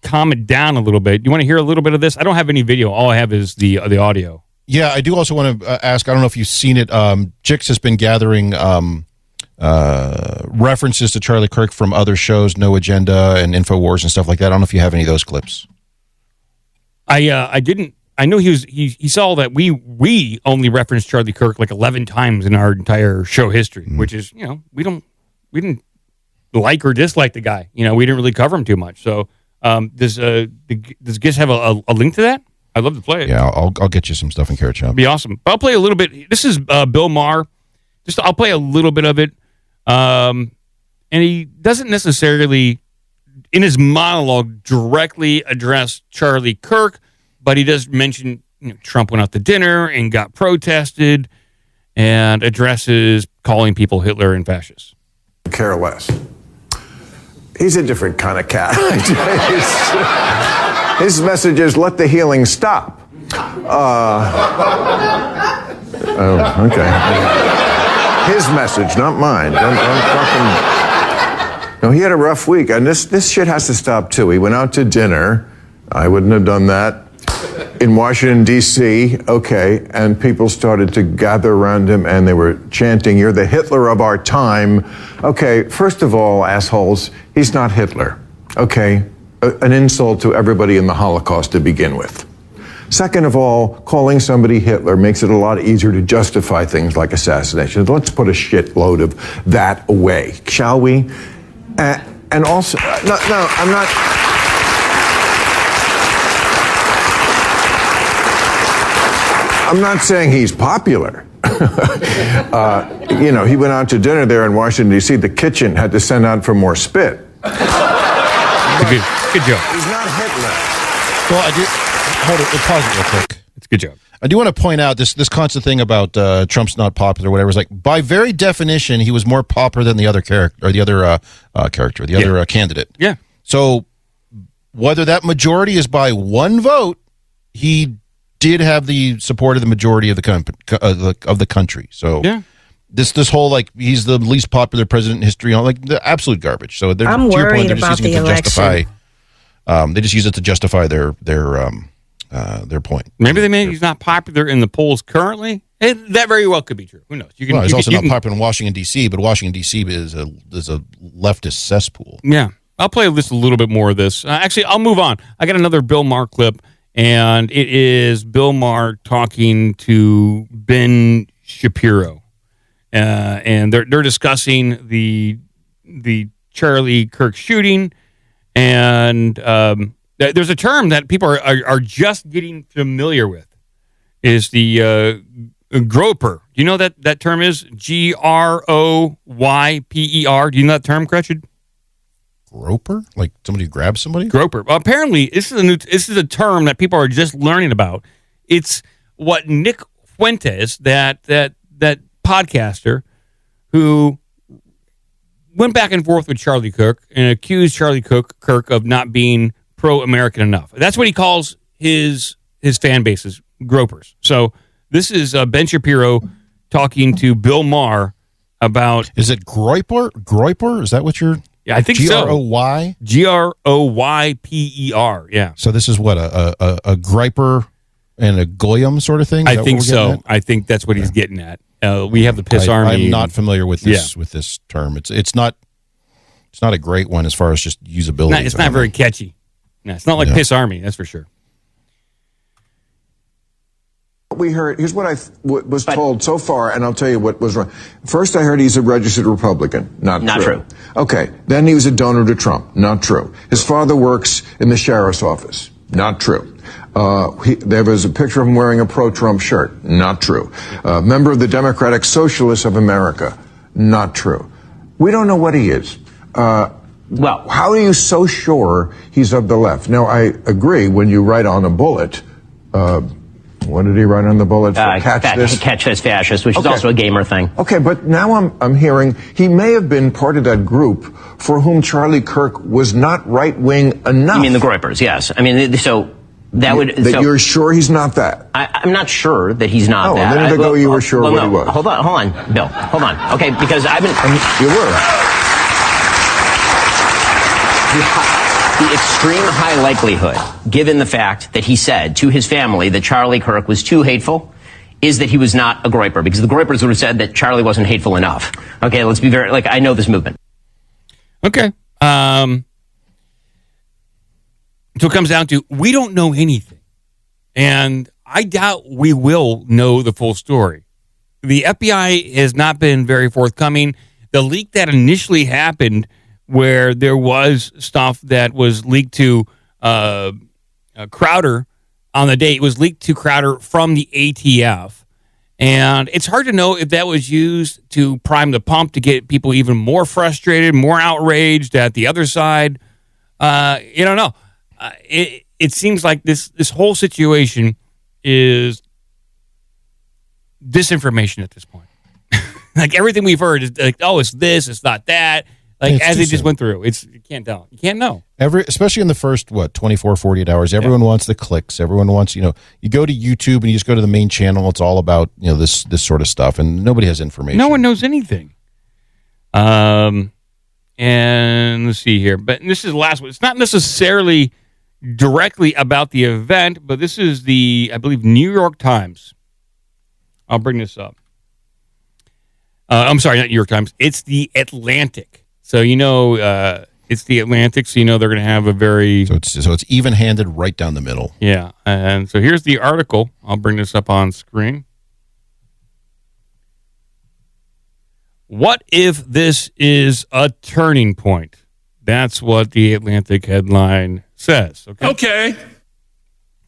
calm it down a little bit. You want to hear a little bit of this? I don't have any video. All I have is the audio. Yeah, I do also want to ask. I don't know if you've seen it. Jix has been gathering references to Charlie Kirk from other shows, No Agenda and InfoWars and stuff like that. I don't know if you have any of those clips. I didn't. I know he saw that we only referenced Charlie Kirk like 11 times in our entire show history, which is we didn't like or dislike the guy. We didn't really cover him too much. So does Giz have a link to that? I'd love to play it. Yeah, I'll get you some stuff in Carrot Shop. Be awesome. I'll play a little bit. This is Bill Maher. I'll play a little bit of it. And he doesn't necessarily, in his monologue, directly address Charlie Kirk, but he does mention Trump went out to dinner and got protested, and addresses calling people Hitler and fascists. Care less. He's a different kind of cat. His message is, let the healing stop. Okay. His message, not mine. Don't fucking... No, he had a rough week, and this shit has to stop, too. He went out to dinner. I wouldn't have done that. In Washington, D.C., okay, and people started to gather around him, and they were chanting, you're the Hitler of our time. Okay, first of all, assholes, he's not Hitler, okay? An insult to everybody in the Holocaust to begin with. Second of all, calling somebody Hitler makes it a lot easier to justify things like assassinations. Let's put a shitload of that away, shall we? And also, no, I'm not... I'm not saying he's popular. He went out to dinner there in Washington, D.C. The kitchen had to send out for more spit. Good job. He's not Hitler. Well, I do. Hold it. Pause it real quick. It's a good job. I do want to point out this constant thing about Trump's not popular or whatever. Is like, by very definition, he was more popular than the other character, or the other other candidate. Yeah. So whether that majority is by one vote, he did have the support of the majority of the country. So yeah. This whole like he's the least popular president in history, like the absolute garbage. So they're, I'm to your point, worried they're just about using the it to election. justify. They just use it to justify their point. Maybe they mean he's not popular in the polls currently. That very well could be true. Who knows? He's also not popular in Washington D.C., but Washington D.C. is a leftist cesspool. Yeah, I'll play just a little bit more of this. Actually, I'll move on. I got another Bill Maher clip, and it is Bill Maher talking to Ben Shapiro, and they're discussing the Charlie Kirk shooting, and there's a term that people are just getting familiar with, is the groper. Do you know that term is Groyper? Do you know that term, Cratchit? Groper? Like somebody who grabs somebody? Groper. Well, apparently, this is a term that people are just learning about. It's what Nick Fuentes, that podcaster, who went back and forth with Charlie Kirk and accused Charlie Kirk of not being pro-American enough. That's what he calls his fan bases, gropers. So this is Ben Shapiro talking to Bill Maher about... Is it Groyper? Groyper? Is that what you're... Yeah, I think so. G-R-O-Y? G-R-O-Y-P-E-R, yeah. So this is what, a griper and a goyim sort of thing? I think so. I think that's what he's getting at. We have the piss army. I'm not familiar with this with this term. It's not a great one as far as just usability. It's not very catchy. No, it's not like piss army, that's for sure. We heard, here's what I was told so far, and I'll tell you what was wrong. First, I heard he's a registered Republican. Not true. Okay. Then he was a donor to Trump. Not true. His father works in the sheriff's office. Not true. There was a picture of him wearing a pro-Trump shirt. Not true. Member of the Democratic Socialists of America. Not true. We don't know what he is. Well, how are you so sure he's of the left? Now, I agree when you write on a bullet, what did he write on the bullet? Catch this fascist, which is also a gamer thing. Okay, but now I'm hearing he may have been part of that group for whom Charlie Kirk was not right-wing enough. You mean the Groypers, yes. I mean, so that would... you're sure he's not that? I'm not sure that he's not that. A minute ago you were sure what he was. Hold on, Bill. Hold on. Okay, because I've been... You were. The extreme high likelihood, given the fact that he said to his family that Charlie Kirk was too hateful, is that he was not a Groyper, because the Groypers would have said that Charlie wasn't hateful enough. Okay, let's be very, I know this movement. Okay. So it comes down to, we don't know anything. And I doubt we will know the full story. The FBI has not been very forthcoming. The leak that initially happened, where there was stuff that was leaked to Crowder on the day. It was leaked to Crowder from the ATF. And it's hard to know if that was used to prime the pump to get people even more frustrated, more outraged at the other side. You don't know. It seems like this whole situation is disinformation at this point. Like everything we've heard is like, oh, it's this, it's not that. Like as it just went through, you can't tell. You can't know. Especially in the first 24, 48 hours, everyone wants the clicks. Everyone wants, you go to YouTube and you just go to the main channel. It's all about this sort of stuff, and nobody has information. No one knows anything. And let's see here, but this is the last one. It's not necessarily directly about the event, but this is I believe, New York Times. I'll bring this up. I'm sorry, not New York Times. It's the Atlantic. So, it's the Atlantic, so they're going to have a very... So it's even-handed right down the middle. Yeah, and so here's the article. I'll bring this up on screen. What if this is a turning point? That's what the Atlantic headline says. Okay.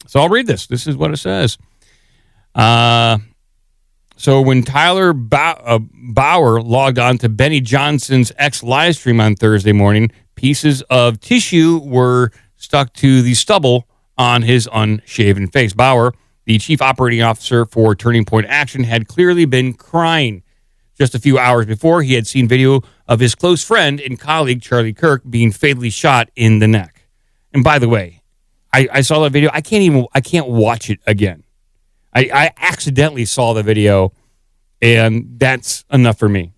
So I'll read this. This is what it says. So when Tyler Bauer logged on to Benny Johnson's X live stream on Thursday morning, pieces of tissue were stuck to the stubble on his unshaven face. Bauer, the chief operating officer for Turning Point Action, had clearly been crying. Just a few hours before, he had seen video of his close friend and colleague Charlie Kirk being fatally shot in the neck. And by the way, I saw that video. I can't watch it again. I accidentally saw the video, and that's enough for me.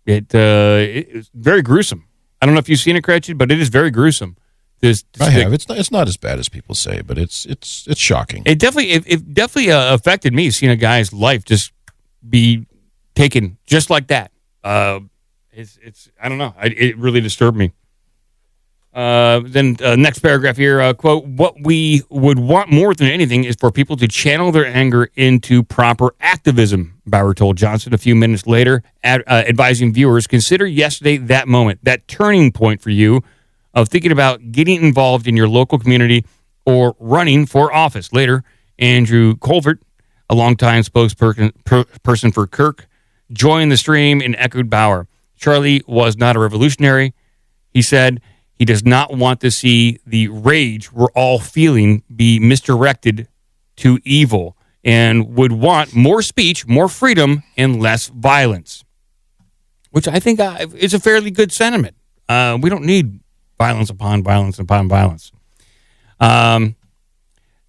It's very gruesome. I don't know if you've seen it, Cratchit, but it is very gruesome. I have. It's not as bad as people say, but it's shocking. It definitely affected me, seeing a guy's life just be taken just like that. It's I don't know. It really disturbed me. Then next paragraph here, quote, what we would want more than anything is for people to channel their anger into proper activism, Bauer told Johnson a few minutes later, advising viewers, consider yesterday that moment, that turning point for you of thinking about getting involved in your local community or running for office. Later, Andrew Colvert, a longtime spokesperson for Kirk, joined the stream and echoed Bauer. Charlie was not a revolutionary. He said he does not want to see the rage we're all feeling be misdirected to evil and would want more speech, more freedom, and less violence. which I think is a fairly good sentiment. We don't need violence upon violence upon violence.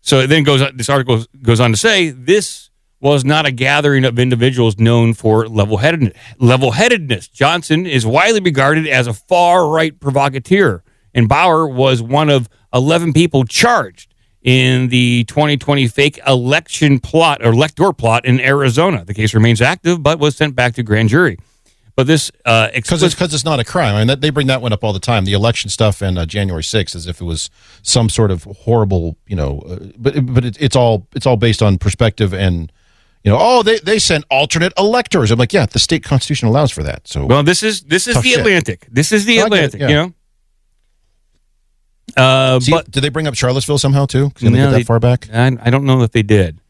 So then this article goes on to say, this was not a gathering of individuals known for level-headedness. Johnson is widely regarded as a far-right provocateur, and Bauer was one of 11 people charged in the 2020 fake election plot or elector plot in Arizona. The case remains active, but was sent back to grand jury. But this because it's not a crime. I mean, they bring that one up all the time. The election stuff and January 6th, as if it was some sort of horrible, but it's all based on perspective and, they sent alternate electors. I'm like, yeah, the state constitution allows for that. So, well, this is the Atlantic. This is the Atlantic. But did they bring up Charlottesville somehow too? Did they get that far back? I don't know that they did.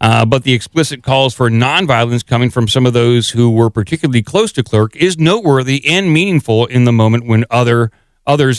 But the explicit calls for nonviolence coming from some of those who were particularly close to Kirk is noteworthy and meaningful in the moment when others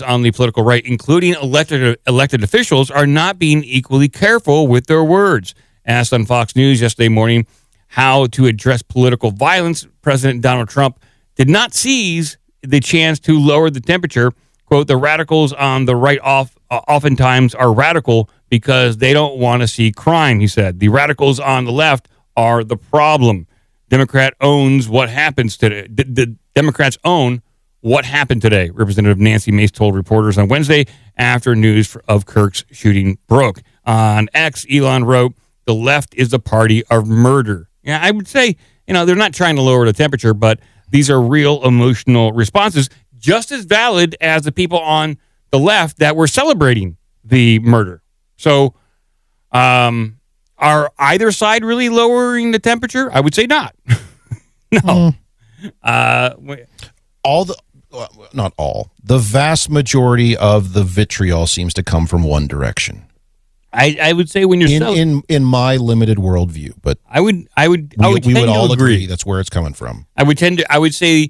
on the political right, including elected officials, are not being equally careful with their words. Asked on Fox News yesterday morning how to address political violence, President Donald Trump did not seize the chance to lower the temperature. Quote, the radicals on the right oftentimes are radical because they don't want to see crime, he said. The radicals on the left are the problem. Democrat owns what happens today. The Democrats own what happened today, Representative Nancy Mace told reporters on Wednesday after news of Kirk's shooting broke. On X, Elon wrote, the left is the party of murder. Yeah, I would say, they're not trying to lower the temperature, but these are real emotional responses, just as valid as the people on the left that were celebrating the murder. So, are either side really lowering the temperature? I would say not. No. Not all. The vast majority of the vitriol seems to come from one direction. I would say when you're in my limited worldview, but we would all agree that's where it's coming from. I would say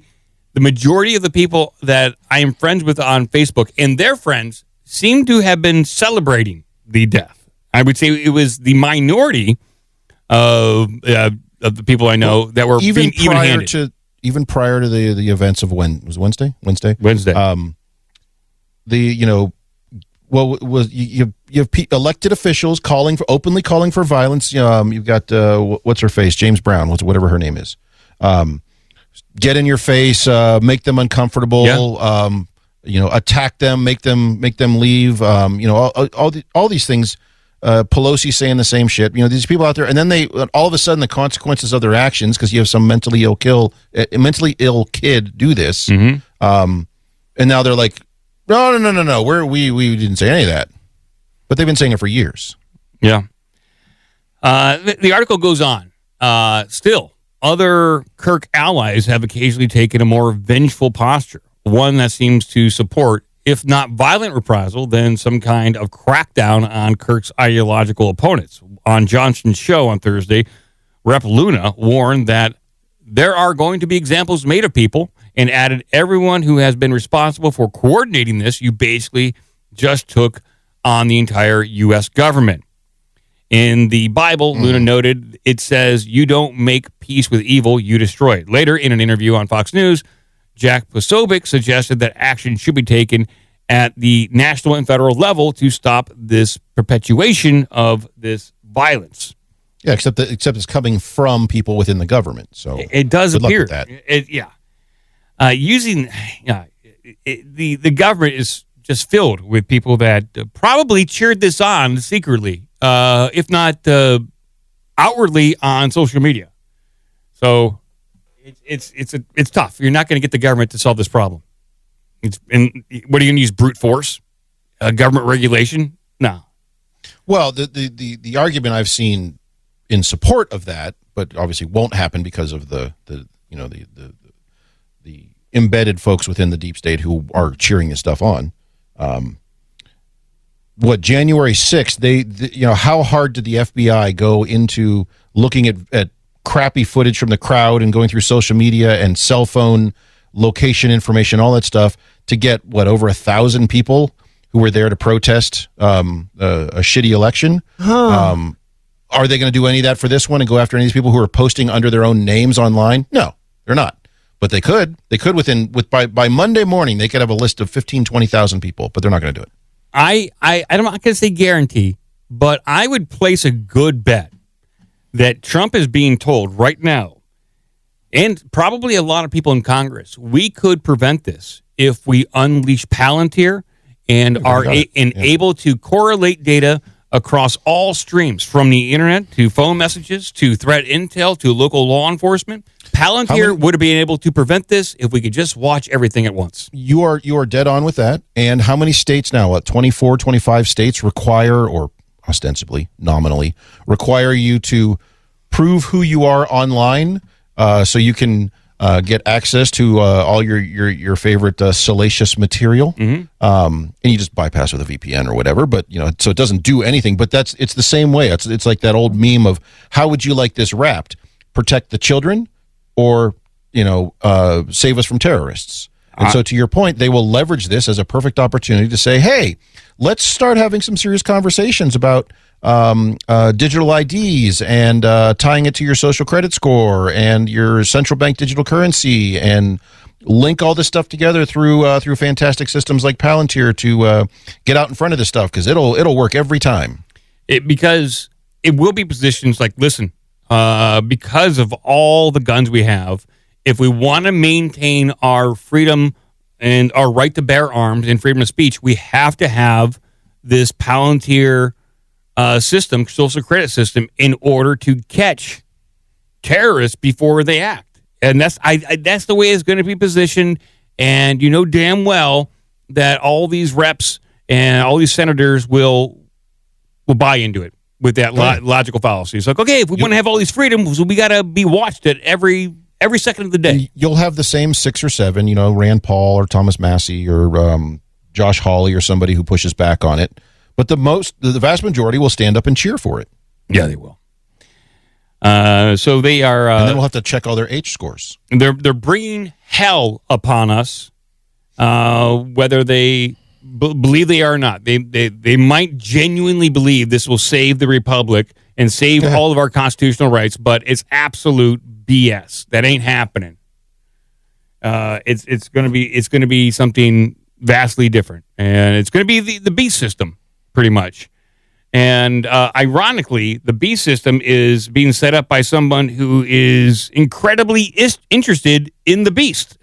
the majority of the people that I am friends with on Facebook and their friends seem to have been celebrating the death. I would say it was the minority of the people I know that were being even-handed. Even prior to the events of Wednesday. You have elected officials openly calling for violence. You've got what's her face, James Brown, whatever her name is. Get in your face, make them uncomfortable. Yeah. Attack them, make them leave. All these things. Pelosi saying the same shit. These people out there, and then all of a sudden the consequences of their actions, because you have some mentally ill kid do this, and now they're like, no, we didn't say any of that, but they've been saying it for years. Yeah. The article goes on. Still, other Kirk allies have occasionally taken a more vengeful posture, one that seems to support, if not violent reprisal, then some kind of crackdown on Kirk's ideological opponents. On Johnson's show on Thursday, Rep. Luna warned that there are going to be examples made of people, and added everyone who has been responsible for coordinating this, you basically just took on the entire U.S. government. In the Bible, Luna noted, it says, you don't make peace with evil, you destroy it. Later, in an interview on Fox News, Jack Posobiec suggested that action should be taken at the national and federal level to stop this perpetuation of this violence. Yeah, except it's coming from people within the government. So it does appear that. The government is just filled with people that probably cheered this on secretly, if not outwardly on social media. So it's tough. You're not going to get the government to solve this problem. What are you going to use? Brute force? Government regulation? No. Well, the argument I've seen in support of that, but obviously won't happen because of the embedded folks within the deep state who are cheering this stuff on. January 6th, how hard did the FBI go into looking at crappy footage from the crowd and going through social media and cell phone location information, all that stuff, to get over 1,000 people who were there to protest a shitty election? Are they going to do any of that for this one and go after any of these people who are posting under their own names online? No, they're not. But they could by Monday morning, they could have a list of 15, 20,000 people, but they're not going to do it. I'm not going to say guarantee, but I would place a good bet that Trump is being told right now, and probably a lot of people in Congress, we could prevent this if we unleash Palantir and are able to correlate data across all streams, from the internet to phone messages to threat intel to local law enforcement. Palantir would have been able to prevent this if we could just watch everything at once. You are dead on with that. And how many states now, 24, 25 states require, or ostensibly, nominally, require you to prove who you are online so you can get access to all your favorite salacious material. And you just bypass with a VPN or whatever, but so it doesn't do anything. But it's the same way. It's like that old meme of, how would you like this wrapped? Protect the children, or save us from terrorists. And so, to your point, they will leverage this as a perfect opportunity to say, hey, let's start having some serious conversations about digital IDs and tying it to your social credit score and your central bank digital currency, and link all this stuff together through fantastic systems like Palantir to get out in front of this stuff, because it'll work every time. Because it will be positions like, listen, because of all the guns we have, if we want to maintain our freedom and our right to bear arms and freedom of speech, we have to have this Palantir system, social credit system, in order to catch terrorists before they act. And that's the way it's going to be positioned. And you know damn well that all these reps and all these senators will buy into it with that logical fallacy. It's like, okay, if we want to have all these freedoms, we got to be watched at every second of the day. You'll have the same 6 or 7, Rand Paul or Thomas Massey or Josh Hawley or somebody who pushes back on it. But the vast majority will stand up and cheer for it. Yeah, they will. So they are, and then we'll have to check all their H scores. They're bringing hell upon us, whether they believe they are or not. They might genuinely believe this will save the republic and save all of our constitutional rights, but it's absolute BS. That ain't happening. It's going to be something vastly different, and it's going to be the beast system, pretty much. And ironically, the beast system is being set up by someone who is incredibly interested in the beast.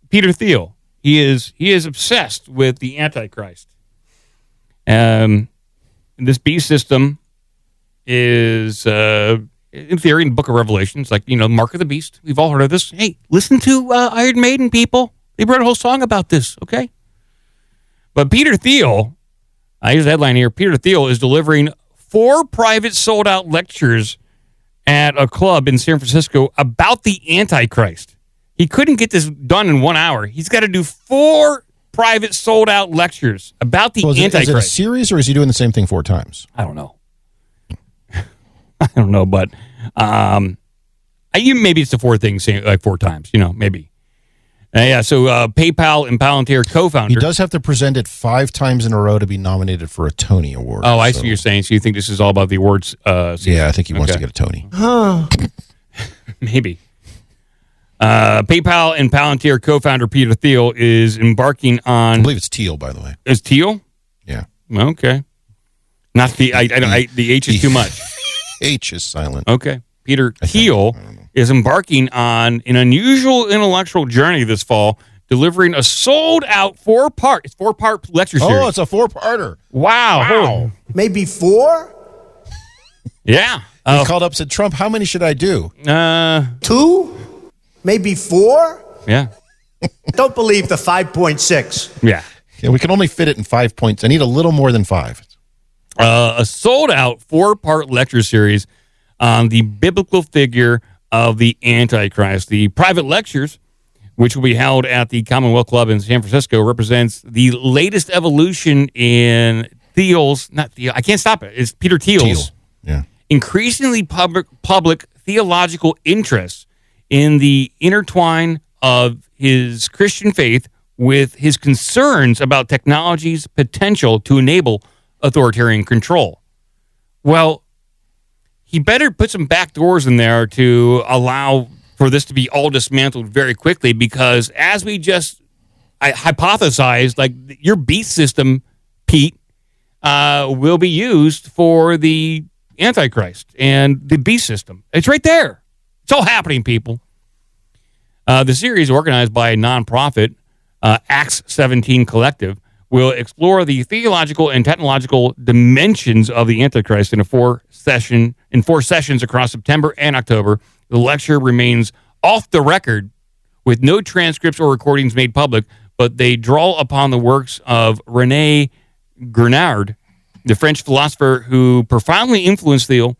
Peter Thiel. He is obsessed with the Antichrist. This beast system is, in theory, in the Book of Revelations, like, Mark of the Beast. We've all heard of this. Hey, listen to Iron Maiden, people. They wrote a whole song about this, okay? But Peter Thiel, here's the headline here. Peter Thiel is delivering 4 private sold-out lectures at a club in San Francisco about the Antichrist. He couldn't get this done in 1 hour. He's got to do 4 private sold-out lectures about the Antichrist. Is it a series, or is he doing the same thing 4 times? I don't know. But maybe it's the 4 things, like 4 times, maybe. So PayPal and Palantir co-founder. He does have to present it 5 times in a row to be nominated for a Tony Award. Oh, I see what you're saying. So you think this is all about the awards season? Yeah, I think he wants to get a Tony. Huh. Maybe. PayPal and Palantir co-founder Peter Thiel is embarking on... I believe it's Thiel, by the way. Is Thiel? Yeah. Okay. Not the... the H is too much. H is silent. Okay. Peter Thiel is embarking on an unusual intellectual journey this fall, delivering a sold-out 4-part lecture series. Oh, it's a 4-parter. Wow. Maybe 4? Yeah. He called up and said, Trump, how many should I do? 2? Maybe 4? Yeah. Don't believe the 5.6. Yeah. We can only fit it in 5 points. I need a little more than 5. A sold-out 4-part lecture series on the biblical figure of the Antichrist. The private lectures, which will be held at the Commonwealth Club in San Francisco, represents the latest evolution in Thiel's, I can't stop it, it's Peter Thiel's increasingly public theological interest in the intertwine of his Christian faith with his concerns about technology's potential to enable authoritarian control. Well, he better put some back doors in there to allow for this to be all dismantled very quickly, because as I hypothesized, like your beast system, Pete, will be used for the Antichrist and the beast system. It's right there. It's all happening, people. The series, organized by a nonprofit, Acts 17 Collective, will explore the theological and technological dimensions of the Antichrist in four sessions across September and October. The lecture remains off the record, with no transcripts or recordings made public, but they draw upon the works of René Girard, the French philosopher who profoundly influenced Thiel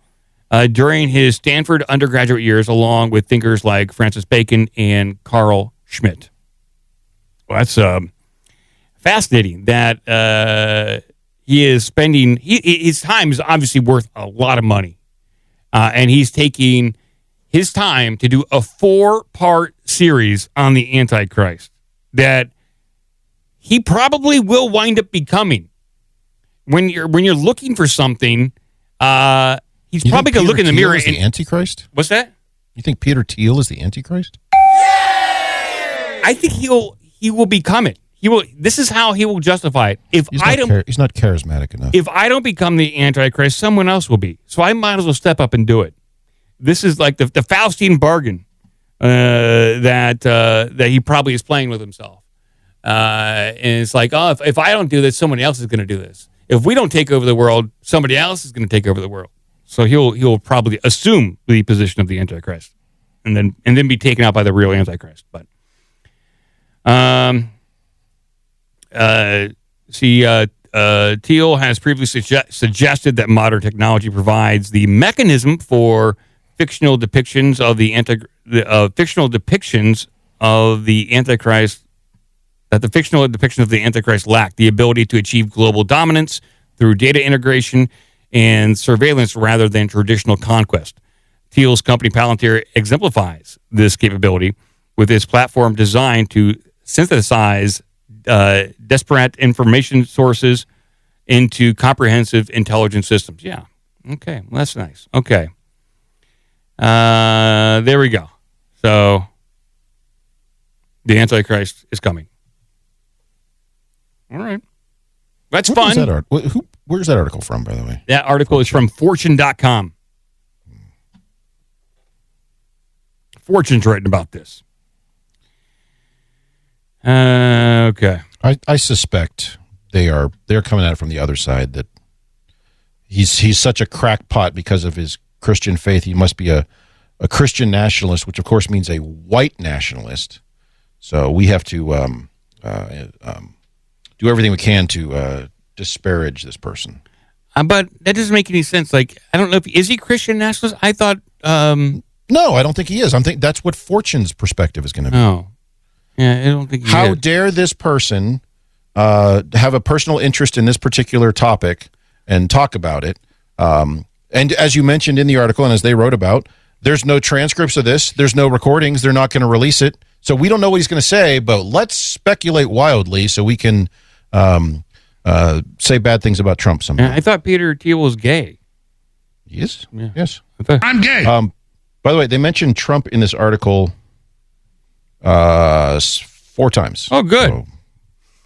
during his Stanford undergraduate years, along with thinkers like Francis Bacon and Carl Schmitt. Well, that's fascinating that he is spending his time is obviously worth a lot of money, and he's taking his time to do a 4-part series on the Antichrist that he probably will wind up becoming. When you're looking for something, he's probably going to look in the mirror. Is the Antichrist? What's that? You think Peter Thiel is the Antichrist? I think he will become it. He will. This is how he will justify it. He's not charismatic enough. If I don't become the Antichrist, someone else will be. So I might as well step up and do it. This is like the Faustian bargain that he probably is playing with himself. And it's like, oh, if I don't do this, someone else is going to do this. If we don't take over the world, somebody else is going to take over the world. So he'll probably assume the position of the Antichrist, and then be taken out by the real Antichrist. But Thiel has previously suggested that modern technology provides the mechanism for fictional depictions of the Antichrist. That the fictional depiction of the Antichrist lack the ability to achieve global dominance through data integration and surveillance rather than traditional conquest. Thiel's company Palantir exemplifies this capability with its platform designed to synthesize disparate information sources into comprehensive intelligence systems. Yeah. Okay. Well, that's nice. Okay. There we go. So the Antichrist is coming. All right. That's fun. Where's that article from, by the way? That article is from Fortune.com. Fortune's writing about this. Okay. I suspect they're coming at it from the other side, that he's such a crackpot because of his Christian faith. He must be a Christian nationalist, which of course means a white nationalist. So we have to do everything we can to disparage this person. But that doesn't make any sense. Like, I don't know is he Christian nationalist? I thought. No, I don't think he is. I think that's what Fortune's perspective is going to be. Oh, yeah, I don't think. How dare this person have a personal interest in this particular topic and talk about it? And as you mentioned in the article, and as they wrote about, there's no transcripts of this. There's no recordings. They're not going to release it. So we don't know what he's going to say, but let's speculate wildly so we can say bad things about Trump somehow. I thought Peter Thiel was gay. He is? Yeah. Yes. I'm gay. By the way, they mentioned Trump in this article 4 times. Oh, good. So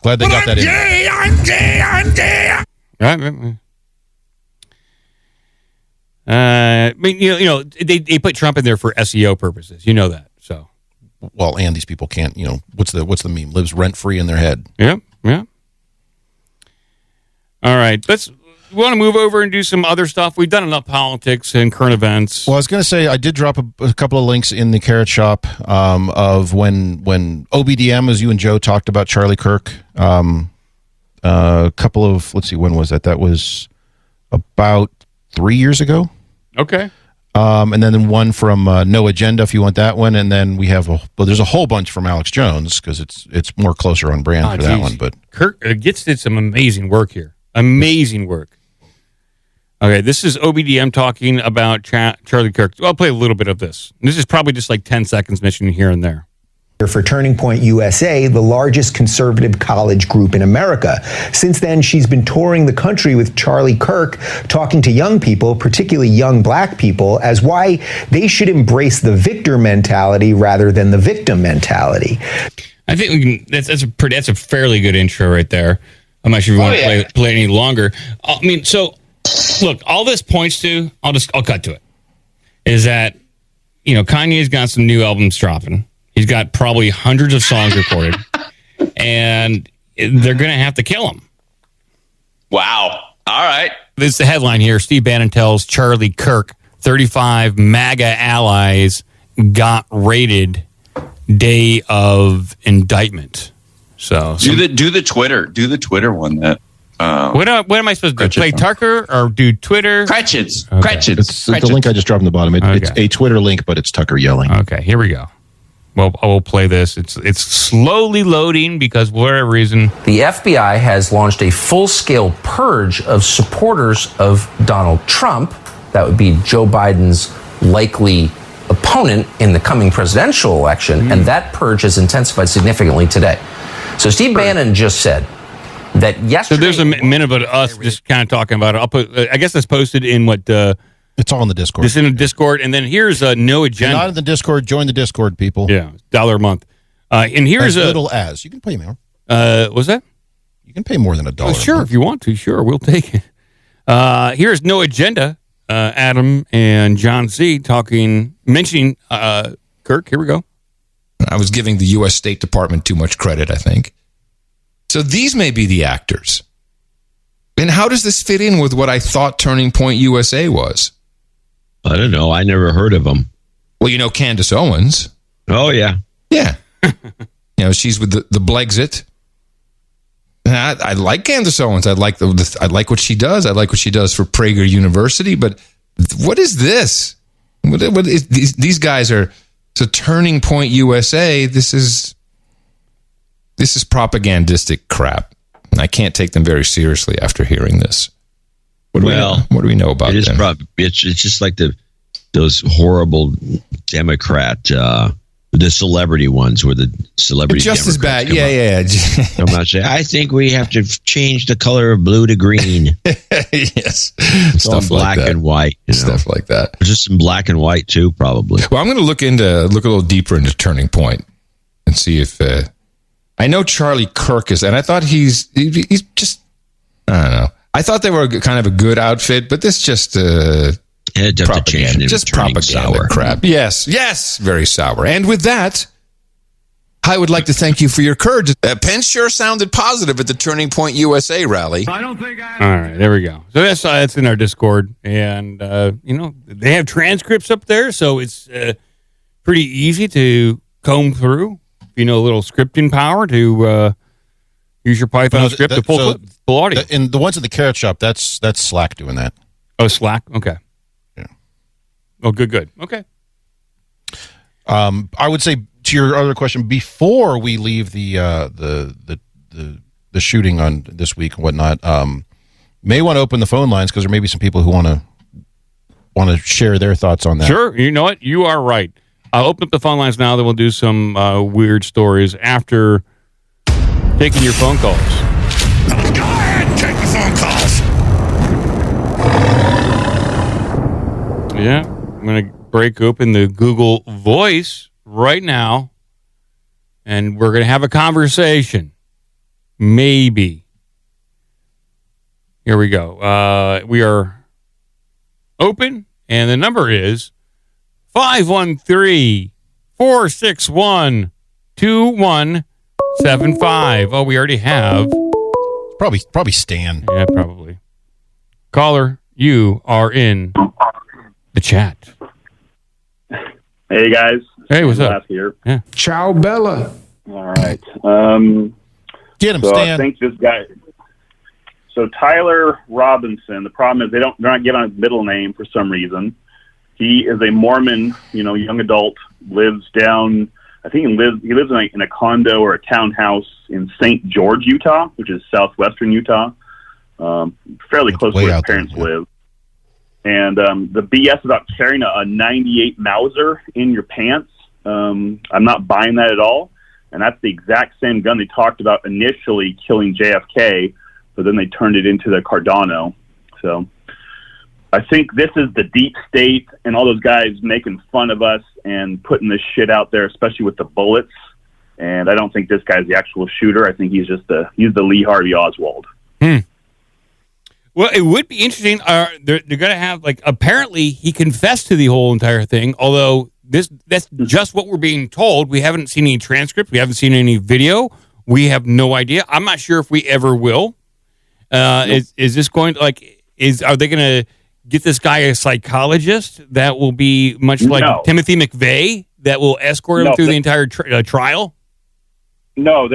glad they got that in. I'm gay. Right. I mean, you know, they put Trump in there for SEO purposes. You know that. So, well, and these people can't. You know, what's the meme? Lives rent free in their head. Yeah. All right, we want to move over and do some other stuff. We've done enough politics and current events. Well, I was going to say, I did drop a couple of links in the Carrot Shop of when OBDM, as you and Joe talked about Charlie Kirk. A couple of, let's see, when was that? That was about 3 years ago. Okay. And then one from No Agenda, if you want that one. And then we have there's a whole bunch from Alex Jones because it's more closer on brand for that one. But Kirk did some amazing work here. Amazing work. Okay, this is OBDM talking about Charlie Kirk. I'll play a little bit of this. This is probably just like 10 seconds mentioned here and there. for Turning Point USA, the largest conservative college group in America. Since then, she's been touring the country with Charlie Kirk, talking to young people, particularly young black people, as why they should embrace the victor mentality rather than the victim mentality. I think that's a fairly good intro right there. I'm not sure if you want to play any longer. I mean, so look, all this points to, I'll cut to it, is that, Kanye's got some new albums dropping. He's got probably hundreds of songs recorded, and they're going to have to kill him. Wow. All right. This is the headline here. Steve Bannon tells Charlie Kirk 35 MAGA allies got raided day of indictment. So do the Twitter one that. What am I supposed to do? Play Tucker or do Twitter? Cratchits. Okay. Cratchits. It's the link I just dropped on the bottom. It's a Twitter link, but it's Tucker yelling. Okay, here we go. Well, I will play this. It's slowly loading because for whatever reason. The FBI has launched a full-scale purge of supporters of Donald Trump. That would be Joe Biden's likely opponent in the coming presidential election, and that purge has intensified significantly today. So Steve Bannon just said that yesterday. So there's a minute of us just kind of talking about it. I'll put. I guess that's posted in what. It's all in the Discord. It's in the Discord, and then here's no agenda. If you're not in the Discord, join the Discord, people. Yeah, $1 a month. And here's as little as you can pay more. What's that? You can pay more than $1. Sure, if you want to. Sure, we'll take it. Here's no agenda. Adam and John C. mentioning Kirk. Here we go. I was giving the U.S. State Department too much credit, I think. So these may be the actors. And how does this fit in with what I thought Turning Point USA was? I don't know. I never heard of them. Well, Candace Owens. Oh, yeah. Yeah. She's with the Blexit. I like Candace Owens. I like what she does. I like what she does for Prager University. But what is this? What is, these guys are... So Turning Point USA, this is propagandistic crap. I can't take them very seriously after hearing this. What do we know about them? It's just like those horrible Democrat, the celebrity ones where the celebrity just Democrats as bad. Yeah. I'm not saying. I think we have to change the color of blue to green. Yes, stuff black and white. Stuff like that. Just in black and white too, probably. Well, I'm going to look a little deeper into Turning Point and see if I know Charlie Kirk is, and I thought he's just, I don't know. I thought they were kind of a good outfit, but this just propaganda, just propaganda sour crap. Yes, very sour. And with that, I would like to thank you for your courage. Pence sure sounded positive at the Turning Point USA rally. All right, there we go. So that's in our Discord, and they have transcripts up there, so it's pretty easy to comb through. A little scripting power to use your Python script to pull audio. In the ones at the Carrot Shop, that's Slack doing that. Oh, Slack? Okay. Yeah. Oh, good. Okay. I would say to your other question, before we leave the shooting on this week and whatnot, may want to open the phone lines because there may be some people who want to share their thoughts on that. Sure. You know what? You are right. I'll open up the phone lines now. Then we'll do some weird stories after taking your phone calls. Go ahead and take the phone calls. Yeah, I'm going to break open the Google Voice right now, and we're going to have a conversation. Maybe. Here we go. We are open, and the number is 513-461-2175. Oh, we already have. Probably Stan. Yeah, probably. Caller, you are in the chat. Hey, guys. Hey, what's up? Here. Yeah. Ciao, Bella. All right. Get him, so Stan. I think this guy... So Tyler Robinson, the problem is they're not giving his middle name for some reason. He is a Mormon, young adult, lives down, I think he lives in a condo or a townhouse in St. George, Utah, which is southwestern Utah, fairly close to where his parents live. And the BS about carrying a 98 Mauser in your pants I'm not buying that at all. And that's the exact same gun they talked about initially killing JFK, but then they turned it into the Cardano. So I think this is the deep state and all those guys making fun of us and putting this shit out there, especially with the bullets. And I don't think this guy's the actual shooter. I think he's just the Lee Harvey Oswald. Well, it would be interesting. They're going to have, like, apparently he confessed to the whole entire thing, although that's just what we're being told. We haven't seen any transcript. We haven't seen any video. We have no idea. I'm not sure if we ever will. Nope. Is this going to, like, are they going to get this guy a psychologist that will be much like Timothy McVeigh that will escort him through the entire trial? No,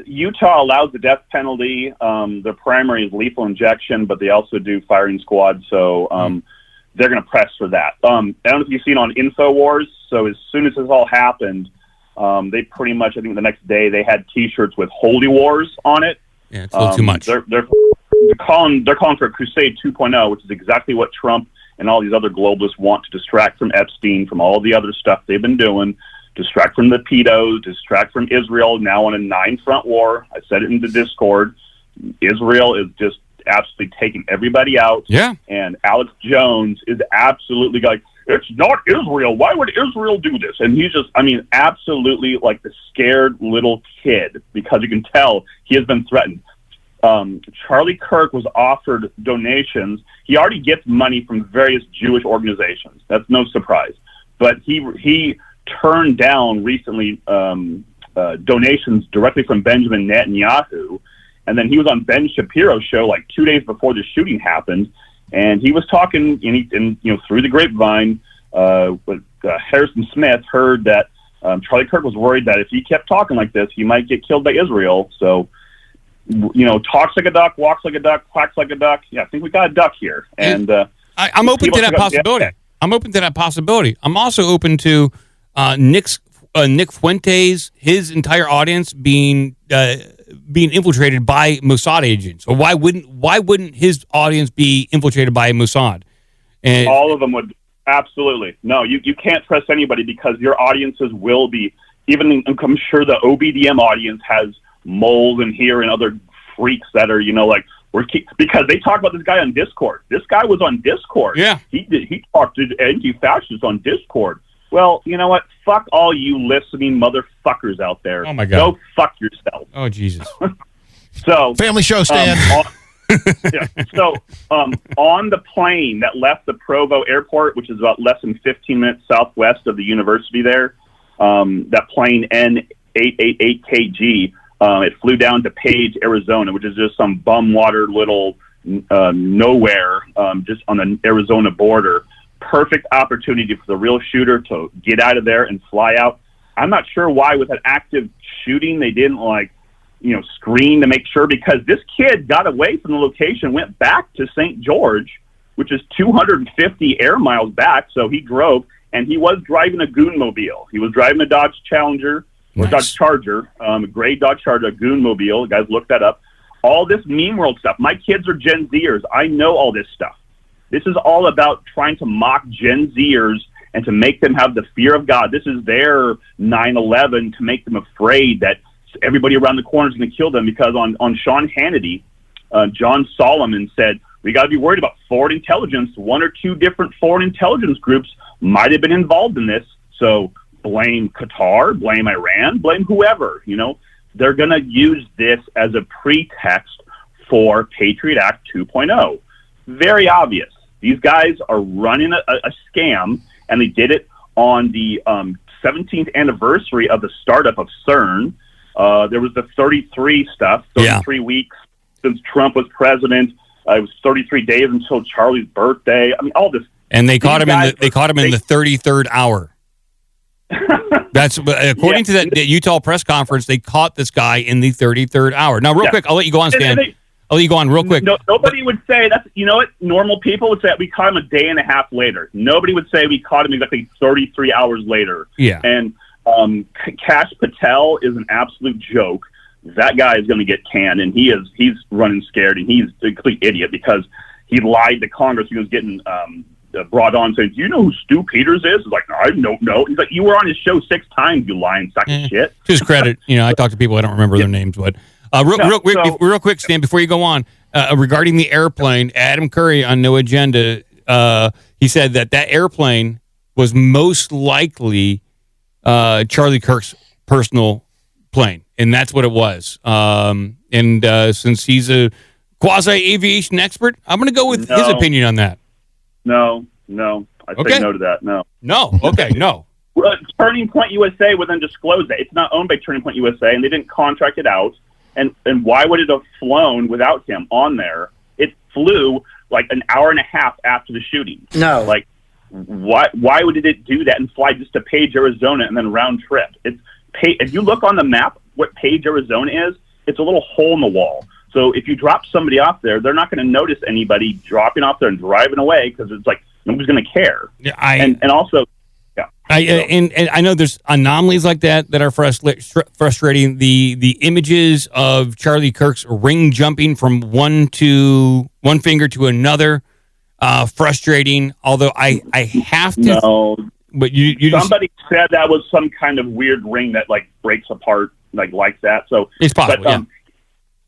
Utah allows the death penalty. Their primary is lethal injection, but they also do firing squad. So they're going to press for that. I don't know if you've seen on InfoWars. So as soon as this all happened, they pretty much, I think the next day, they had T-shirts with Holy Wars on it. Yeah, it's a little too much. They're calling for a Crusade 2.0, which is exactly what Trump and all these other globalists want to distract from Epstein, from all the other stuff they've been doing. Distract from the pedos, distract from Israel, now on a 9-front war. I said it in the Discord. Israel is just absolutely taking everybody out. Yeah. And Alex Jones is absolutely like, it's not Israel. Why would Israel do this? And he's just, absolutely like the scared little kid, because you can tell he has been threatened. Charlie Kirk was offered donations. He already gets money from various Jewish organizations. That's no surprise. But he turned down recently donations directly from Benjamin Netanyahu, and then he was on Ben Shapiro's show like 2 days before the shooting happened, and he was talking through the grapevine. Harrison Smith heard that Charlie Kirk was worried that if he kept talking like this, he might get killed by Israel. So, talks like a duck, walks like a duck, quacks like a duck. Yeah, I think we got a duck here, and I'm open to that possibility. I'm open to that possibility. I'm also open to Nick Fuentes, his entire audience being infiltrated by Mossad agents. Or why wouldn't his audience be infiltrated by Mossad? And all of them would. Absolutely. No, you can't trust anybody, because your audiences will be, even I'm sure the OBDM audience has moles in here and other freaks that are, because they talk about this guy on Discord. This guy was on Discord. Yeah. He talked to anti-fascists on Discord. Well, you know what? Fuck all you listening motherfuckers out there. Oh, my God. Go fuck yourself. Oh, Jesus. So family show, Stan. On the plane that left the Provo airport, which is about less than 15 minutes southwest of the university there, that plane N888KG, it flew down to Page, Arizona, which is just some bum-water little nowhere, just on the Arizona border. Perfect opportunity for the real shooter to get out of there and fly out. I'm not sure why with an active shooting they didn't screen to make sure, because this kid got away from the location, went back to St. George, which is 250 air miles back. So he drove, and he was driving a goon mobile. He was driving a Dodge Challenger or Dodge Charger, a gray Dodge Charger, a goon mobile. Guys, look that up. All this meme world stuff. My kids are Gen Zers. I know all this stuff. This is all about trying to mock Gen Zers and to make them have the fear of God. This is their 9/11, to make them afraid that everybody around the corner is going to kill them, because on Sean Hannity, John Solomon said, we got to be worried about foreign intelligence. 1 or 2 different foreign intelligence groups might have been involved in this. So blame Qatar, blame Iran, blame whoever. They're going to use this as a pretext for Patriot Act 2.0. Very obvious. These guys are running a scam, and they did it on the 17th anniversary of the startup of CERN. There was the 33 stuff, 33 weeks since Trump was president. It was 33 days until Charlie's birthday. All this. And they caught him in the 33rd hour. That's according to that Utah press conference. They caught this guy in the 33rd hour. Now, real quick, I'll let you go on, Stan. I'll let you go on real quick. Nobody would say that's. What normal people would say? We caught him a day and a half later. Nobody would say we caught him exactly 33 hours later. Yeah. And Kash Patel is an absolute joke. That guy is going to get canned, and he's running scared, and he's a complete idiot because he lied to Congress. He was getting brought on saying, "Do you know who Stu Peters is?" It's like, "No, I don't know." He's like, "You were on his show 6 times, you lying sack of shit." To his credit, I talk to people, I don't remember their names, but real quick, Stan, before you go on, regarding the airplane, Adam Curry on No Agenda, he said that airplane was most likely Charlie Kirk's personal plane, and that's what it was. Since he's a quasi-aviation expert, I'm going to go with his opinion on that. No. I say no to that. No. Okay, no. Turning Point USA would then disclose that. It's not owned by Turning Point USA, and they didn't contract it out. And why would it have flown without him on there? It flew like an hour and a half after the shooting. No. Like, why would it do that and fly just to Page, Arizona, and then round trip? If you look on the map, what Page, Arizona is, it's a little hole in the wall. So if you drop somebody off there, they're not going to notice anybody dropping off there and driving away because it's like nobody's going to care. Yeah, and also, yeah. And I know there's anomalies like that are frustrating. The images of Charlie Kirk's ring jumping from one finger to another, frustrating. Although I have to. No. But you somebody said that was some kind of weird ring that like breaks apart like that. So it's possible. But,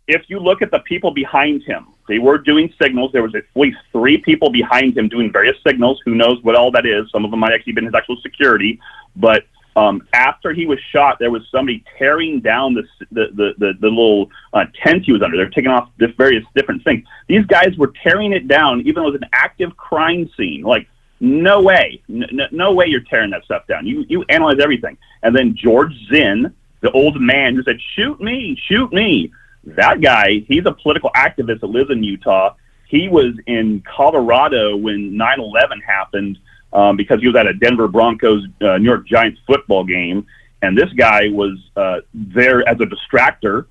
if you look at the people behind him, they were doing signals. There was at least 3 people behind him doing various signals. Who knows what all that is? Some of them might actually have been his actual security. But after he was shot, there was somebody tearing down the little tent he was under. They're taking off various different things. These guys were tearing it down, even though it was an active crime scene. Like, no way. No way you're tearing that stuff down. You analyze everything. And then George Zinn, the old man who said, shoot me. That guy, he's a political activist that lives in Utah. He was in Colorado when 9/11 happened because he was at a Denver Broncos, New York Giants football game. And this guy was there as a distractor.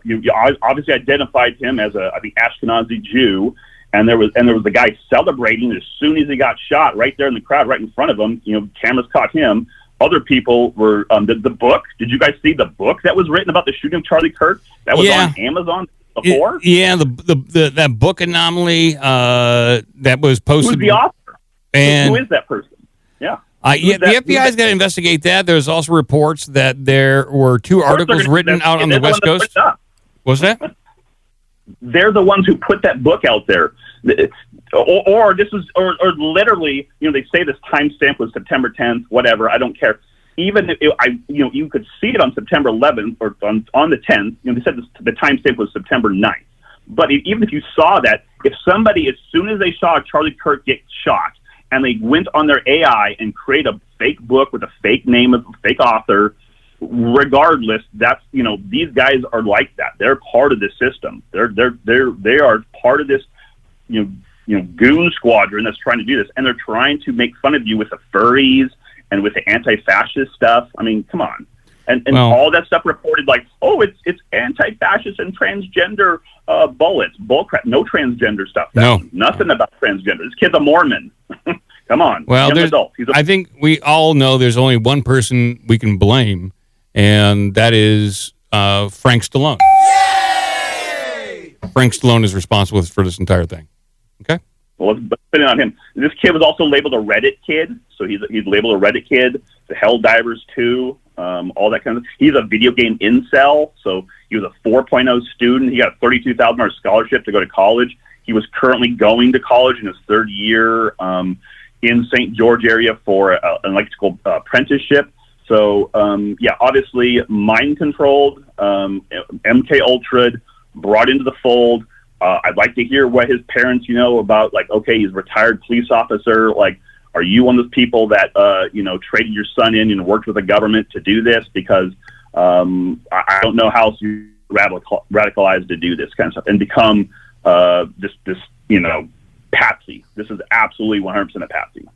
You obviously identified him as I think Ashkenazi Jew. And there was the guy celebrating as soon as he got shot right there in the crowd, right in front of him. Cameras caught him. Other people were the book. Did you guys see the book that was written about the shooting of Charlie Kirk? That was on Amazon before. That book Anomaly that was posted. Who's the author? And who is that person? Yeah. The FBI's got to investigate that. There's also reports that there were 2 articles written out on the West Coast. What's that? They're the ones who put that book out there, or literally, they say this timestamp was September 10th, whatever. I don't care. Even if you could see it on September 11th or on the 10th. They said the timestamp was September 9th. But even if you saw that, if somebody, as soon as they saw Charlie Kirk get shot, and they went on their AI and create a fake book with a fake name of a fake author. Regardless, that's these guys are like that. They're part of the system. They are part of this goon squadron that's trying to do this, and they're trying to make fun of you with the furries and with the anti-fascist stuff. I mean, come on, and all that stuff reported like, oh, it's anti-fascist and transgender bullets, bullcrap. No transgender stuff. Nothing about transgender. This kid's a Mormon. Come on. Well, I think we all know there's only one person we can blame. And that is Frank Stallone. Yay! Frank Stallone is responsible for this entire thing. Okay? Well, let's put it on him. This kid was also labeled a Reddit kid. So he's labeled a Reddit kid. The Helldivers 2, all that kind of stuff. He's a video game incel. So he was a 4.0 student. He got a $32,000 scholarship to go to college. He was currently going to college in his 3rd year in St. George area for an electrical apprenticeship. So, obviously mind-controlled, MK Ultra, brought into the fold. I'd like to hear what his parents, about, like, okay, he's a retired police officer. Like, are you one of those people that, traded your son in and worked with the government to do this? Because I don't know how else you radicalized to do this kind of stuff and become this patsy. This is absolutely 100% a patsy.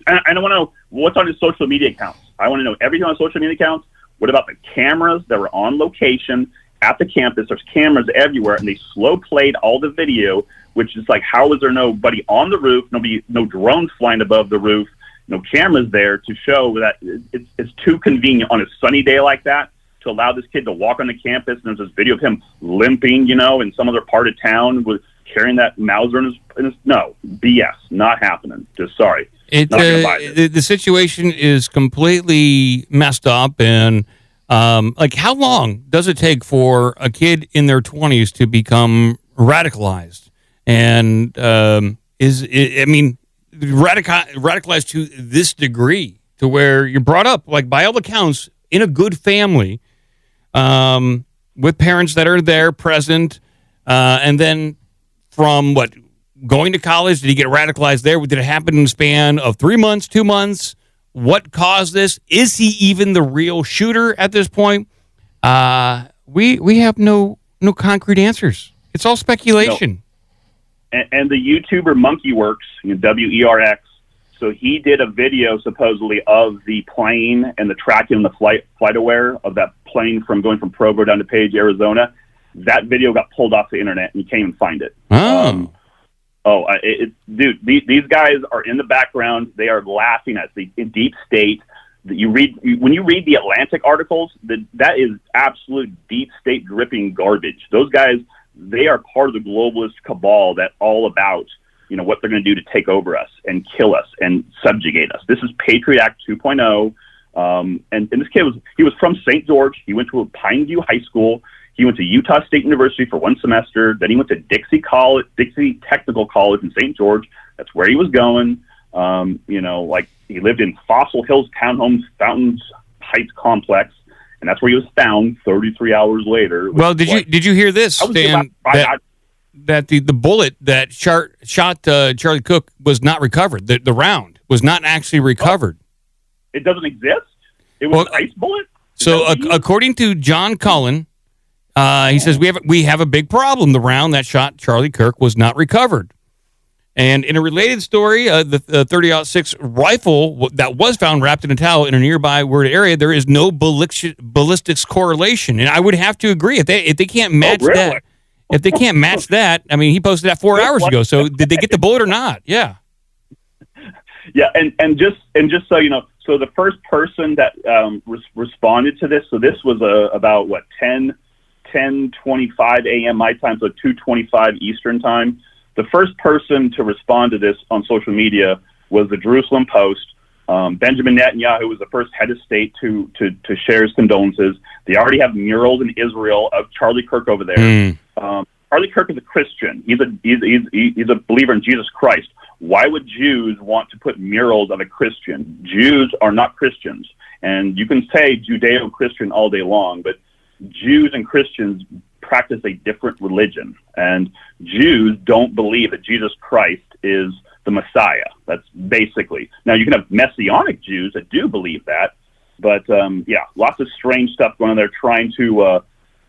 And I want to know what's on his social media accounts. I want to know everything on social media accounts. What about the cameras that were on location at the campus? There's cameras everywhere, and they slow played all the video, which is like, how is there nobody on the roof, no drones flying above the roof, no cameras there to show that it's too convenient on a sunny day like that to allow this kid to walk on the campus. And there's this video of him limping, in some other part of town with carrying that Mauser in his no, BS, not happening. Just sorry. The situation is completely messed up, and like, how long does it take for a kid in their 20s to become radicalized? And radicalized to this degree, to where you're brought up, like, by all accounts, in a good family, with parents that are there present, and then from going to college, did he get radicalized there? Did it happen in the span of 3 months, 2 months? What caused this? Is he even the real shooter at this point? We have no concrete answers. It's all speculation. No. And the YouTuber Monkey Works, WERX, so he did a video supposedly of the plane and the tracking and the flight aware of that plane going from Provo down to Page, Arizona. That video got pulled off the internet, and you can't even find it. Dude, these guys are in the background. They are laughing at the deep state. When you read the Atlantic articles, that is absolute deep state dripping garbage. Those guys, they are part of the globalist cabal that all about, what they're going to do to take over us and kill us and subjugate us. This is Patriot Act 2.0. And this kid was from St. George. He went to a Pineview High School. He went to Utah State University for 1 semester. Then he went to Dixie Technical College in St. George. That's where he was going. He lived in Fossil Hills Townhomes Fountains Heights Complex, and that's where he was found 33 hours later. Well, did you hear this, Stan? That the bullet that shot Charlie Kirk was not recovered. The round was not actually recovered. It doesn't exist? It was an ice bullet? So according to John Cullen, he says we have a big problem. The round that shot Charlie Kirk was not recovered. And in a related story, the 30-06 rifle that was found wrapped in a towel in a nearby wooded area, there is no ballistics correlation. And I would have to agree if they can't match that. If they can't match that, I mean, he posted that 4 hours ago. So did they get the bullet or not? Yeah. Yeah, and just so you know, so the first person that responded to this, so this was about 10:25 a.m. my time, so 2:25 Eastern time. The first person to respond to this on social media was the Jerusalem Post. Benjamin Netanyahu was the first head of state to share his condolences. They already have murals in Israel of Charlie Kirk over there. Charlie Kirk is a Christian. He's a believer in Jesus Christ. Why would Jews want to put murals of a Christian? Jews are not Christians. And you can say Judeo-Christian all day long, but Jews and Christians practice a different religion. And Jews don't believe that Jesus Christ is the Messiah. That's basically. Now, you can have Messianic Jews that do believe that. But, lots of strange stuff going on there trying to...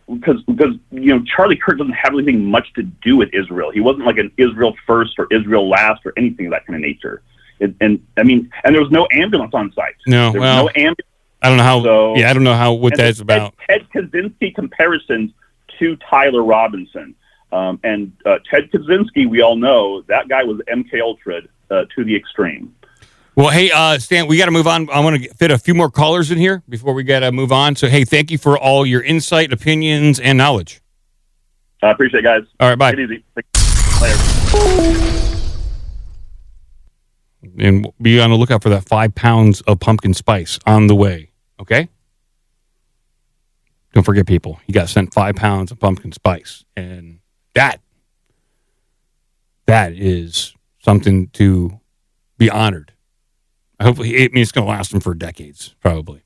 Because Charlie Kirk doesn't have anything much to do with Israel. He wasn't like an Israel first or Israel last or anything of that kind of nature. And there was no ambulance on site. No, there was no ambulance. I don't know how. So, I don't know what that's about. Ted Kaczynski comparisons to Tyler Robinson, and Ted Kaczynski, we all know that guy was MK Ultra to the extreme. Well, hey, Stan, we got to move on. I want to fit a few more callers in here before we got to move on. So, hey, thank you for all your insight, opinions, and knowledge. I appreciate it, guys. All right, bye. Take it easy. Later. And be on the lookout for that 5 pounds of pumpkin spice on the way, okay? Don't forget, people, you got sent 5 pounds of pumpkin spice. And that is something to be honored. Hopefully, it's going to last them for decades, probably.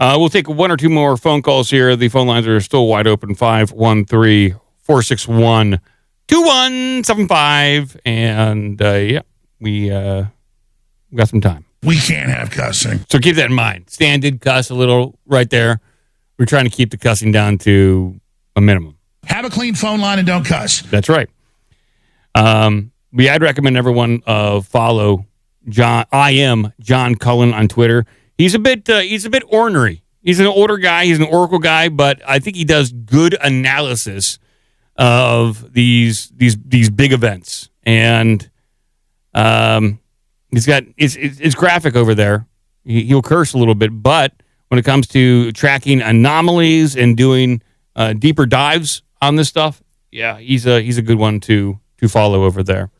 We'll take 1 or 2 more phone calls here. The phone lines are still wide open, 513-461-2175. And, we got some time. We can't have cussing. So keep that in mind. Stan did cuss a little right there. We're trying to keep the cussing down to a minimum. Have a clean phone line and don't cuss. That's right. I'd recommend everyone follow John. I am John Cullen on Twitter. He's a bit ornery. He's an older guy. He's an Oracle guy, but I think he does good analysis of these big events. And he's got it's graphic over there. He'll curse a little bit, but when it comes to tracking anomalies and doing deeper dives on this stuff, Yeah, he's a good one to follow over there.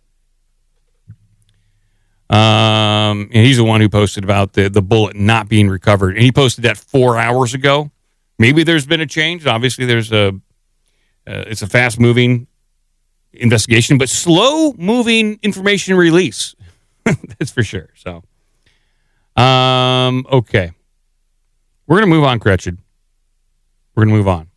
And he's the one who posted about the bullet not being recovered, and he posted that 4 hours ago. Maybe there's been a change. Obviously, there's it's a fast moving investigation, but slow moving information release. That's for sure. So, okay, we're gonna move on, Cratchit. We're gonna move on.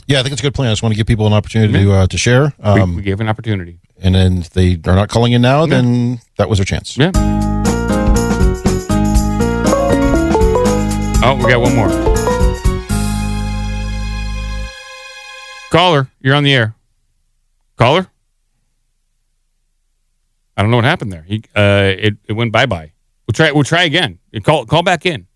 Yeah, I think it's a good plan. I just want to give people an opportunity to share. We gave an opportunity. And then if they are not calling in now, then that was their chance. Yeah. Oh, we got one more. Caller, you're on the air. Caller? I don't know what happened there. It went bye-bye. We'll try again. Call back in.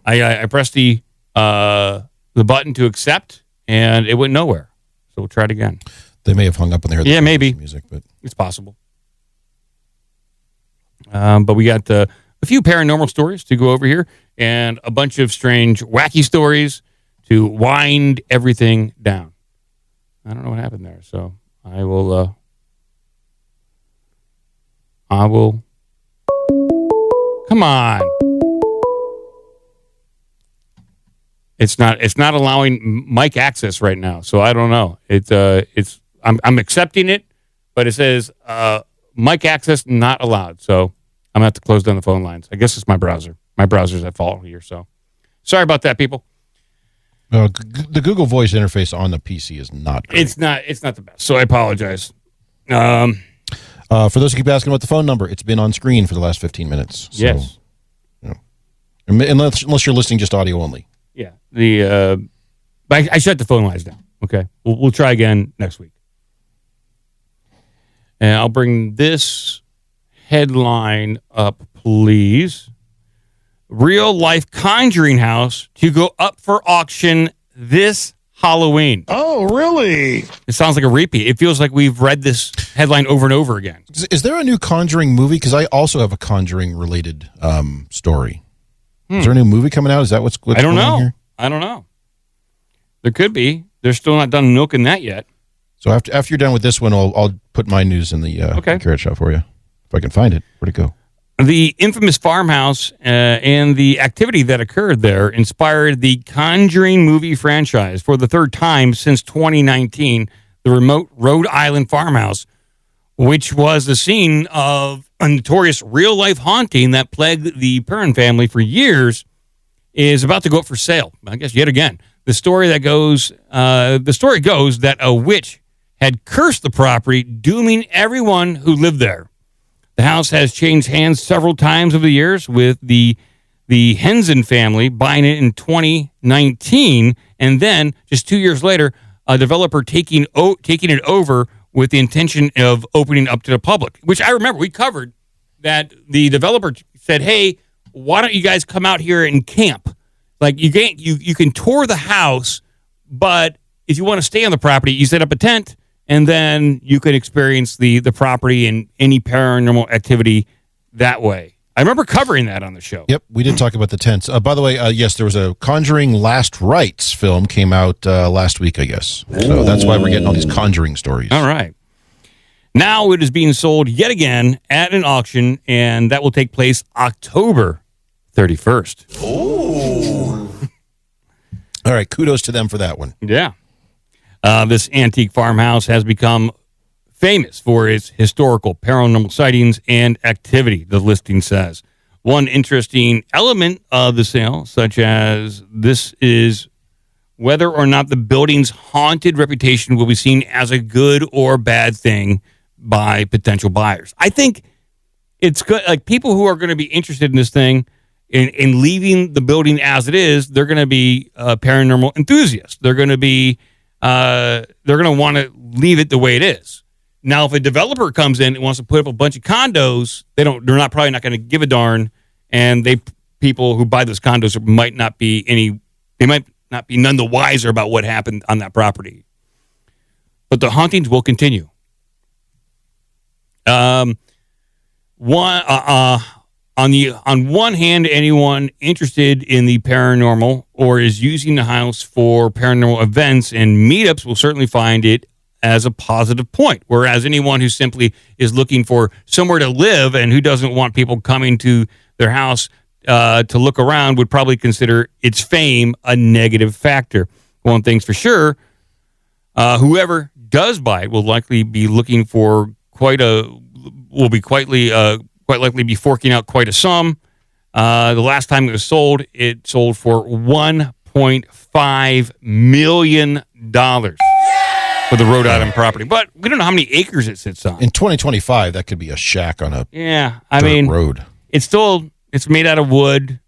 I pressed the button to accept, and it went nowhere. So we'll try it again. They may have hung up when they heard maybe music, but it's possible. But we got a few paranormal stories to go over here and a bunch of strange, wacky stories to wind everything down. I don't know what happened there, so I will. Come on. It's not allowing mic access right now, so I don't know. I'm accepting it, but it says mic access not allowed. So I'm gonna have to close down the phone lines. I guess it's my browser. My browser's at fault here. So sorry about that, people. The Google Voice interface on the PC is not great. It's not the best. So I apologize. For those who keep asking about the phone number, it's been on screen for the last 15 minutes. So, yes. Unless you're listening just audio only. Yeah. But I shut the phone lines down. Okay. We'll try again next week. And I'll bring this headline up, please. Real life Conjuring house to go up for auction this Halloween. Oh, really? It sounds like a repeat. It feels like we've read this headline over and over again. Is there a new Conjuring movie? Because I also have a Conjuring related story. Is there a new movie coming out? Is that what's I don't going on know. here? I don't know. There could be. They're still not done milking that yet. So after you're done with this one, I'll put my news in the carrot shop for you. If I can find it. Where'd it go? The infamous farmhouse and the activity that occurred there inspired the Conjuring movie franchise for the third time since 2019. The remote Rhode Island farmhouse, which was the scene of a notorious real-life haunting that plagued the Perrin family for years, is about to go up for sale. I guess yet again. The story goes that a witch had cursed the property, dooming everyone who lived there. The house has changed hands several times over the years, with the Henson family buying it in 2019, and then just 2 years later, a developer taking it over with the intention of opening up to the public. Which I remember we covered that the developer said, "Hey, why don't you guys come out here and camp? Like you can tour the house, but if you want to stay on the property, you set up a tent." And then you could experience the property and any paranormal activity that way. I remember covering that on the show. Yep, we did talk about the tents. By the way, yes, there was a Conjuring Last Rites film came out last week, I guess. So that's why we're getting all these Conjuring stories. All right. Now it is being sold yet again at an auction, and that will take place October 31st. Ooh. All right, kudos to them for that one. Yeah. This antique farmhouse has become famous for its historical paranormal sightings and activity, the listing says. One interesting element of the sale, such as this, is whether or not the building's haunted reputation will be seen as a good or bad thing by potential buyers. I think it's good. Like, people who are going to be interested in this thing in leaving the building as it is, they're going to be paranormal enthusiasts. They're going to be they're going to want to leave it the way it is. Now, if a developer comes in and wants to put up a bunch of condos, they're probably not going to give a darn, and people who buy those condos might not be none the wiser about what happened on that property. But the hauntings will continue. on one hand, anyone interested in the paranormal or is using the house for paranormal events and meetups will certainly find it as a positive point. Whereas anyone who simply is looking for somewhere to live and who doesn't want people coming to their house to look around would probably consider its fame a negative factor. One thing's for sure, whoever does buy it will likely be looking for quite likely be forking out quite a sum. The last time it sold for $1.5 million for the Rhode Island property. But we don't know how many acres it sits on. In 2025, that could be a shack on a road. It's made out of wood.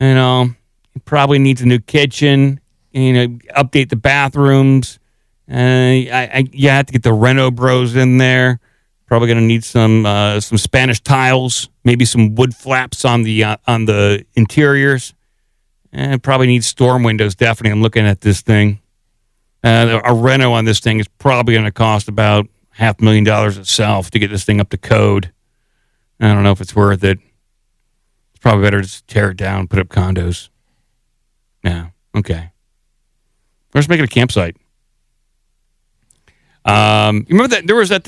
You know, it probably needs a new kitchen. You know, update the bathrooms. You have to get the Reno Bros in there. Probably going to need some Spanish tiles, maybe some wood flaps on the interiors, and probably needs storm windows. Definitely, I'm looking at this thing. A reno on this thing is probably going to cost about $500,000 itself to get this thing up to code. I don't know if it's worth it. It's probably better to just tear it down, put up condos. Yeah, okay. Let's make it a campsite. You remember that there was that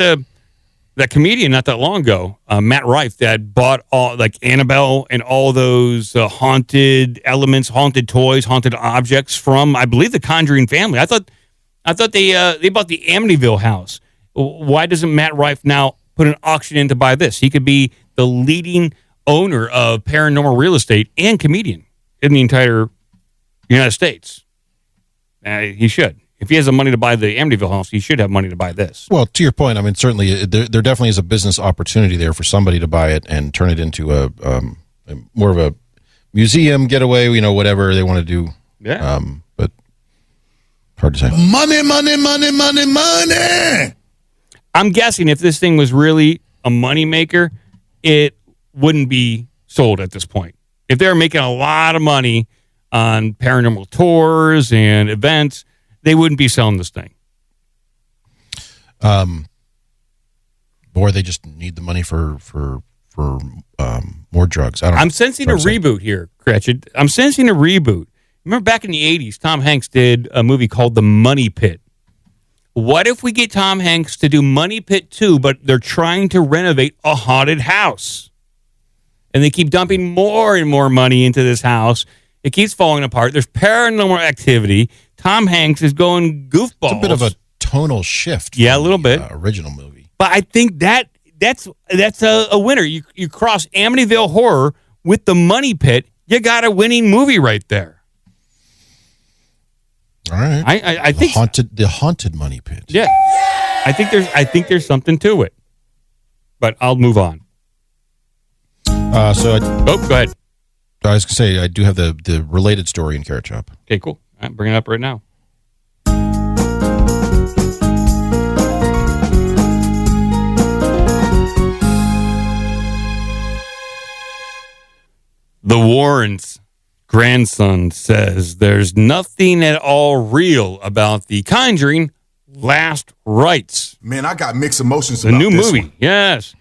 comedian not that long ago, Matt Rife, that bought all like Annabelle and all those haunted elements, haunted toys, haunted objects from, I believe, the Conjuring family. I thought they bought the Amityville house. Why doesn't Matt Rife now put an auction in to buy this? He could be the leading owner of paranormal real estate and comedian in the entire United States. He should. If he has the money to buy the Amityville house, he should have money to buy this. Well, to your point, I mean, certainly there definitely is a business opportunity there for somebody to buy it and turn it into a more of a museum getaway, you know, whatever they want to do. Yeah. But hard to say. Money, money, money, money, money. I'm guessing if this thing was really a moneymaker, it wouldn't be sold at this point. If they're making a lot of money on paranormal tours and events, they wouldn't be selling this thing. Or they just need the money for more drugs. I'm sensing a reboot here, Cratchit. I'm sensing a reboot. Remember back in the 80s, Tom Hanks did a movie called The Money Pit. What if we get Tom Hanks to do Money Pit 2, but they're trying to renovate a haunted house? And they keep dumping more and more money into this house. It keeps falling apart. There's paranormal activity. Tom Hanks is going goofballs. It's a bit of a tonal shift. Yeah, a little bit. Original movie. But I think that's a winner. You cross Amityville Horror with The Money Pit, you got a winning movie right there. All right. I think the haunted Money Pit. Yeah. I think there's something to it. But I'll move on. Go ahead. I was going to say, I do have the related story in Carrot Shop. Okay, cool. All right, bring it up right now. The Warrens' grandson says there's nothing at all real about The Conjuring Last Rites. Man, I got mixed emotions the about new this movie. one. Yes.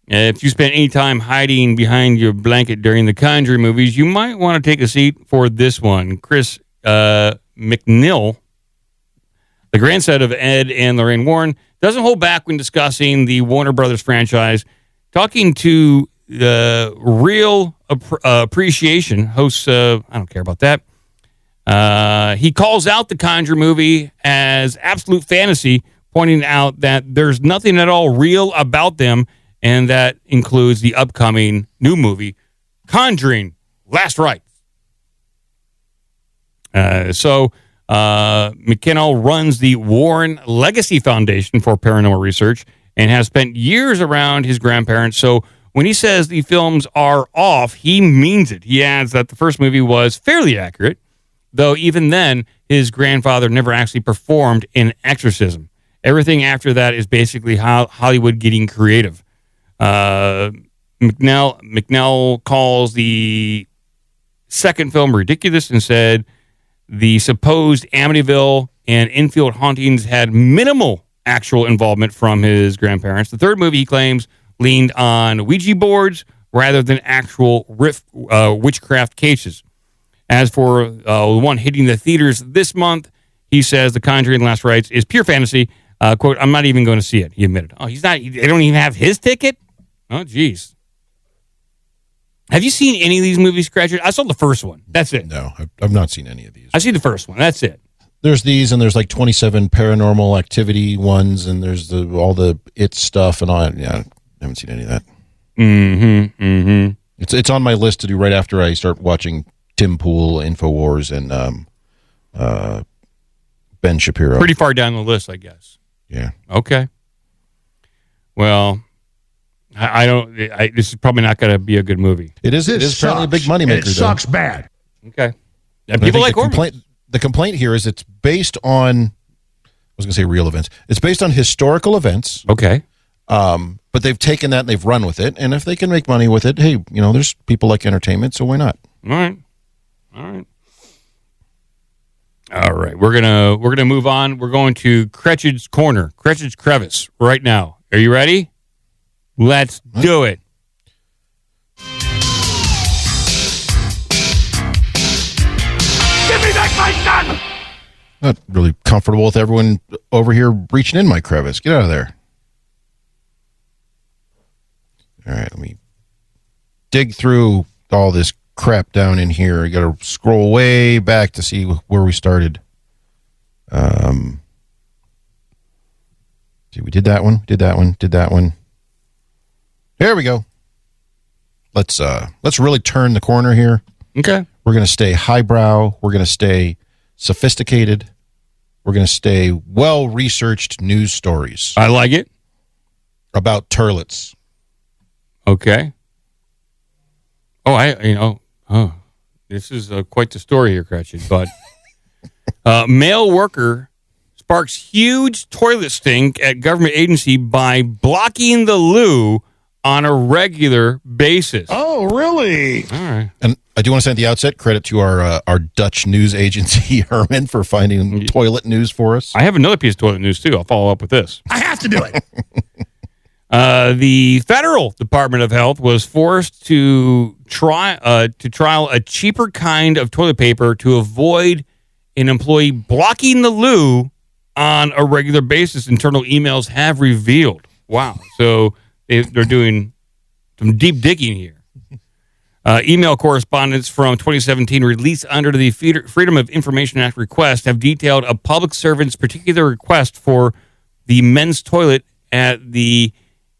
If you spent any time hiding behind your blanket during the Conjuring movies, you might want to take a seat for this one. Chris McNill, the grandson of Ed and Lorraine Warren, doesn't hold back when discussing the Warner Brothers franchise. Talking to Real Appreciation, hosts, I don't care about that. He calls out the Conjuring movie as absolute fantasy, pointing out that there's nothing at all real about them, and that includes the upcoming new movie, Conjuring Last Rites. So McKinnell runs the Warren Legacy Foundation for Paranormal Research and has spent years around his grandparents. So when he says the films are off, he means it. He adds that the first movie was fairly accurate, though even then, his grandfather never actually performed an exorcism. Everything after that is basically Hollywood getting creative. McNell calls the second film ridiculous and said the supposed Amityville and infield hauntings had minimal actual involvement from his grandparents. The third movie, he claims, leaned on Ouija boards, rather than actual witchcraft cases. As for the one hitting the theaters this month, he says The Conjuring: The Last Rites is pure fantasy. Quote, I'm not even going to see it, he admitted. Oh, he's not. They don't even have his ticket? Oh, geez. Have you seen any of these movies, Cratchit? I saw the first one. That's it. No, I've not seen any of these. I see the first one. That's it. There's these, and there's like 27 Paranormal Activity ones, and there's all the It stuff and all that. Yeah, I haven't seen any of that. Mm-hmm. Mm-hmm. It's on my list to do right after I start watching Tim Pool, InfoWars, and Ben Shapiro. Pretty far down the list, I guess. Yeah. Okay. Well, I don't. This is probably not going to be a good movie. It is. It is apparently a big moneymaker. It sucks bad. Okay. Yeah, people like horror. The complaint here is it's based on, I was going to say real events. It's based on historical events. Okay. But they've taken that and they've run with it. And if they can make money with it, hey, there's people like entertainment, so why not? All right. We're gonna move on. We're going to Cratchit's Corner, Cratchit's Crevice right now. Are you ready? Let's do it. Give me back my son! Not really comfortable with everyone over here reaching in my crevice. Get out of there. All right, let me dig through all this crap down in here. I got to scroll way back to see where we started. See, we did that one, did that one. There we go. Let's really turn the corner here. Okay. We're going to stay highbrow. We're going to stay sophisticated. We're going to stay well-researched news stories. I like it. About turlets. Okay. This is quite the story here, Cratchit. But male worker sparks huge toilet stink at government agency by blocking the loo on a regular basis. Oh, really? All right. And I do want to say at the outset, credit to our Dutch news agency, Herman, for finding toilet news for us. I have another piece of toilet news, too. I'll follow up with this. I have to do it. The Federal Department of Health was forced to trial a cheaper kind of toilet paper to avoid an employee blocking the loo on a regular basis, internal emails have revealed. Wow. So they're doing some deep digging here. Email correspondence from 2017 released under the Freedom of Information Act request have detailed a public servant's particular request for the men's toilet at the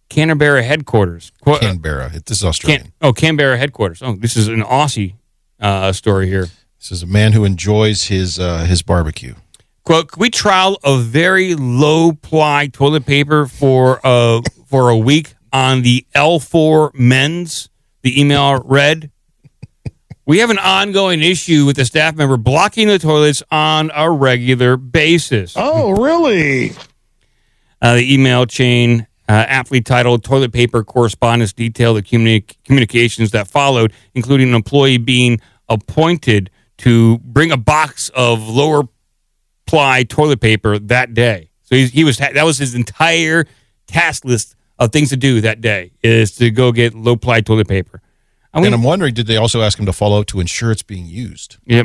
Canberra headquarters. Canberra. This is Australian. Canberra headquarters. Oh, this is an Aussie story here. This is a man who enjoys his barbecue. Quote, could we trial a very low-ply toilet paper for a week on the L4 men's? The email read, we have an ongoing issue with the staff member blocking the toilets on a regular basis. Oh, really? The email chain, aptly titled Toilet Paper Correspondence, detailed the communications that followed, including an employee being appointed to bring a box of lower ply toilet paper that day. So that was his entire task list of things to do that day, is to go get low ply toilet paper. And I'm wondering, did they also ask him to follow up to ensure it's being used? Yeah,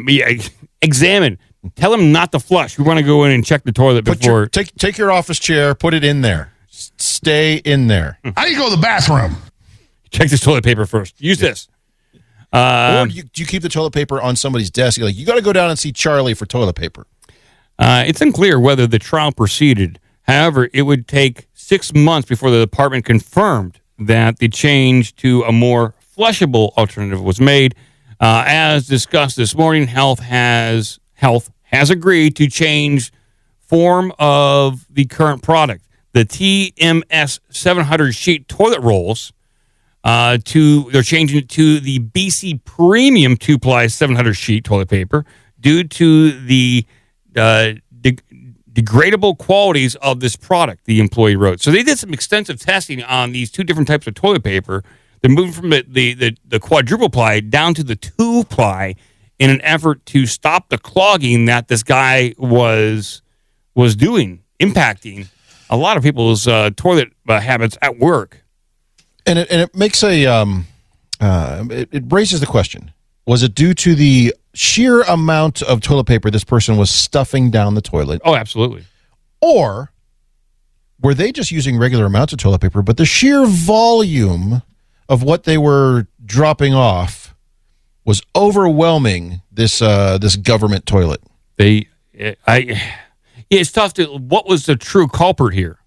examine. Tell him not to flush. We want to go in and check the toilet before. Take your office chair, put it in there. Stay in there. How do you go to the bathroom? Check this toilet paper first. Use this. Or do you keep the toilet paper on somebody's desk? You're like, you got to go down and see Charlie for toilet paper. It's unclear whether the trial proceeded. However, it would take 6 months before the department confirmed that the change to a more flushable alternative was made. As discussed this morning, Health has agreed to change form of the current product. The TMS 700 sheet toilet rolls they're changing it to the BC Premium 2-ply 700 sheet toilet paper due to the degradable qualities of this product, the employee wrote. So they did some extensive testing on these two different types of toilet paper. They're moving from the quadruple ply down to the 2-ply in an effort to stop the clogging that this guy was doing, impacting a lot of people's toilet habits at work. And it makes a it raises the question: was it due to the sheer amount of toilet paper this person was stuffing down the toilet? Oh, absolutely. Or were they just using regular amounts of toilet paper, but the sheer volume of what they were dropping off was overwhelming this government toilet? It's tough to. What was the true culprit here?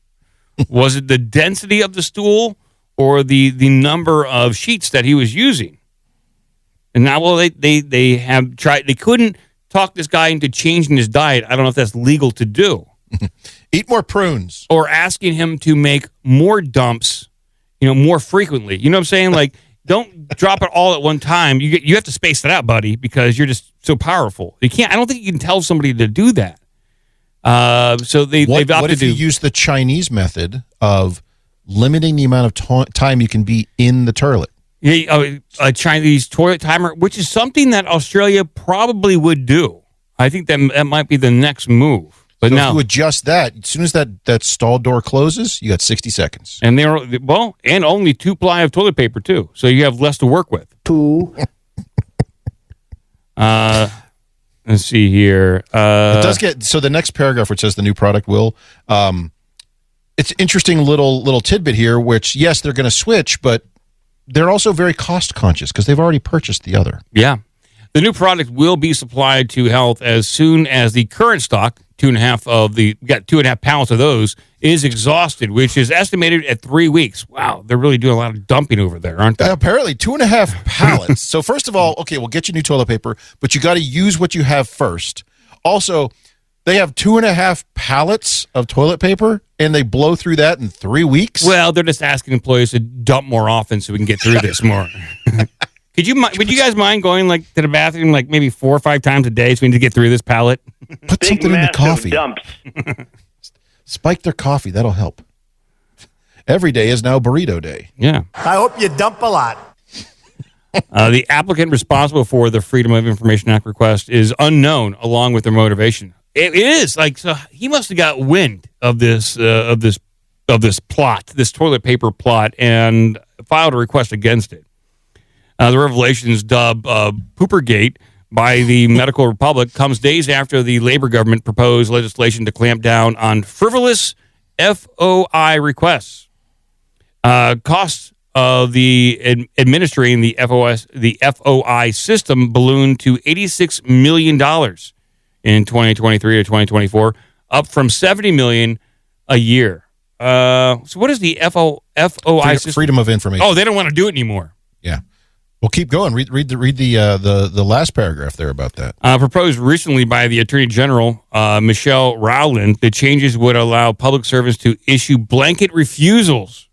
Was it the density of the stool or the number of sheets that he was using? And now, well, they have tried. They couldn't talk this guy into changing his diet. I don't know if that's legal to do. Eat more prunes, or asking him to make more dumps, more frequently. You know what I'm saying? Like, don't drop it all at one time. You have to space it out, buddy, because you're just so powerful. You can't. I don't think you can tell somebody to do that. So they've opted what if you use the Chinese method of limiting the amount of time you can be in the toilet? Yeah, a Chinese toilet timer, which is something that Australia probably would do. I think that might be the next move. But so now, if you adjust that, as soon as that stall door closes, you got 60 seconds. And and only 2 ply of toilet paper too, so you have less to work with. 2. Let's see here. It does get so the next paragraph, which says the new product will. It's interesting little tidbit here, which yes, they're going to switch, but they're also very cost conscious because they've already purchased the other. Yeah. The new product will be supplied to Health as soon as the current stock, 2.5 pallets of those, is exhausted, which is estimated at 3 weeks. Wow, they're really doing a lot of dumping over there, aren't they? Apparently, 2.5 pallets. So first of all, okay, we'll get you new toilet paper, but you got to use what you have first. Also, they have 2.5 pallets of toilet paper, and they blow through that in 3 weeks? Well, they're just asking employees to dump more often so we can get through this more. Would you guys mind going to the bathroom maybe 4 or 5 times a day so we need to get through this pallet? Put Big, something in the coffee. Dumps. Spike their coffee. That'll help. Every day is now burrito day. Yeah. I hope you dump a lot. The applicant responsible for the Freedom of Information Act request is unknown, along with their motivation. It is so he must have got wind of this plot, this toilet paper plot, and filed a request against it. The revelations, dubbed Pooper-Gate by the Medical Republic, comes days after the Labor government proposed legislation to clamp down on frivolous FOI requests. Costs of the administering the FOI system ballooned to $86 million in 2023 to 2024, up from $70 million a year. So what is the FOI system? Freedom of Information. Oh, they don't want to do it anymore. Yeah. Well, keep going. Read the last paragraph there about that. Proposed recently by the Attorney General, Michelle Rowland, the changes would allow public servants to issue blanket refusals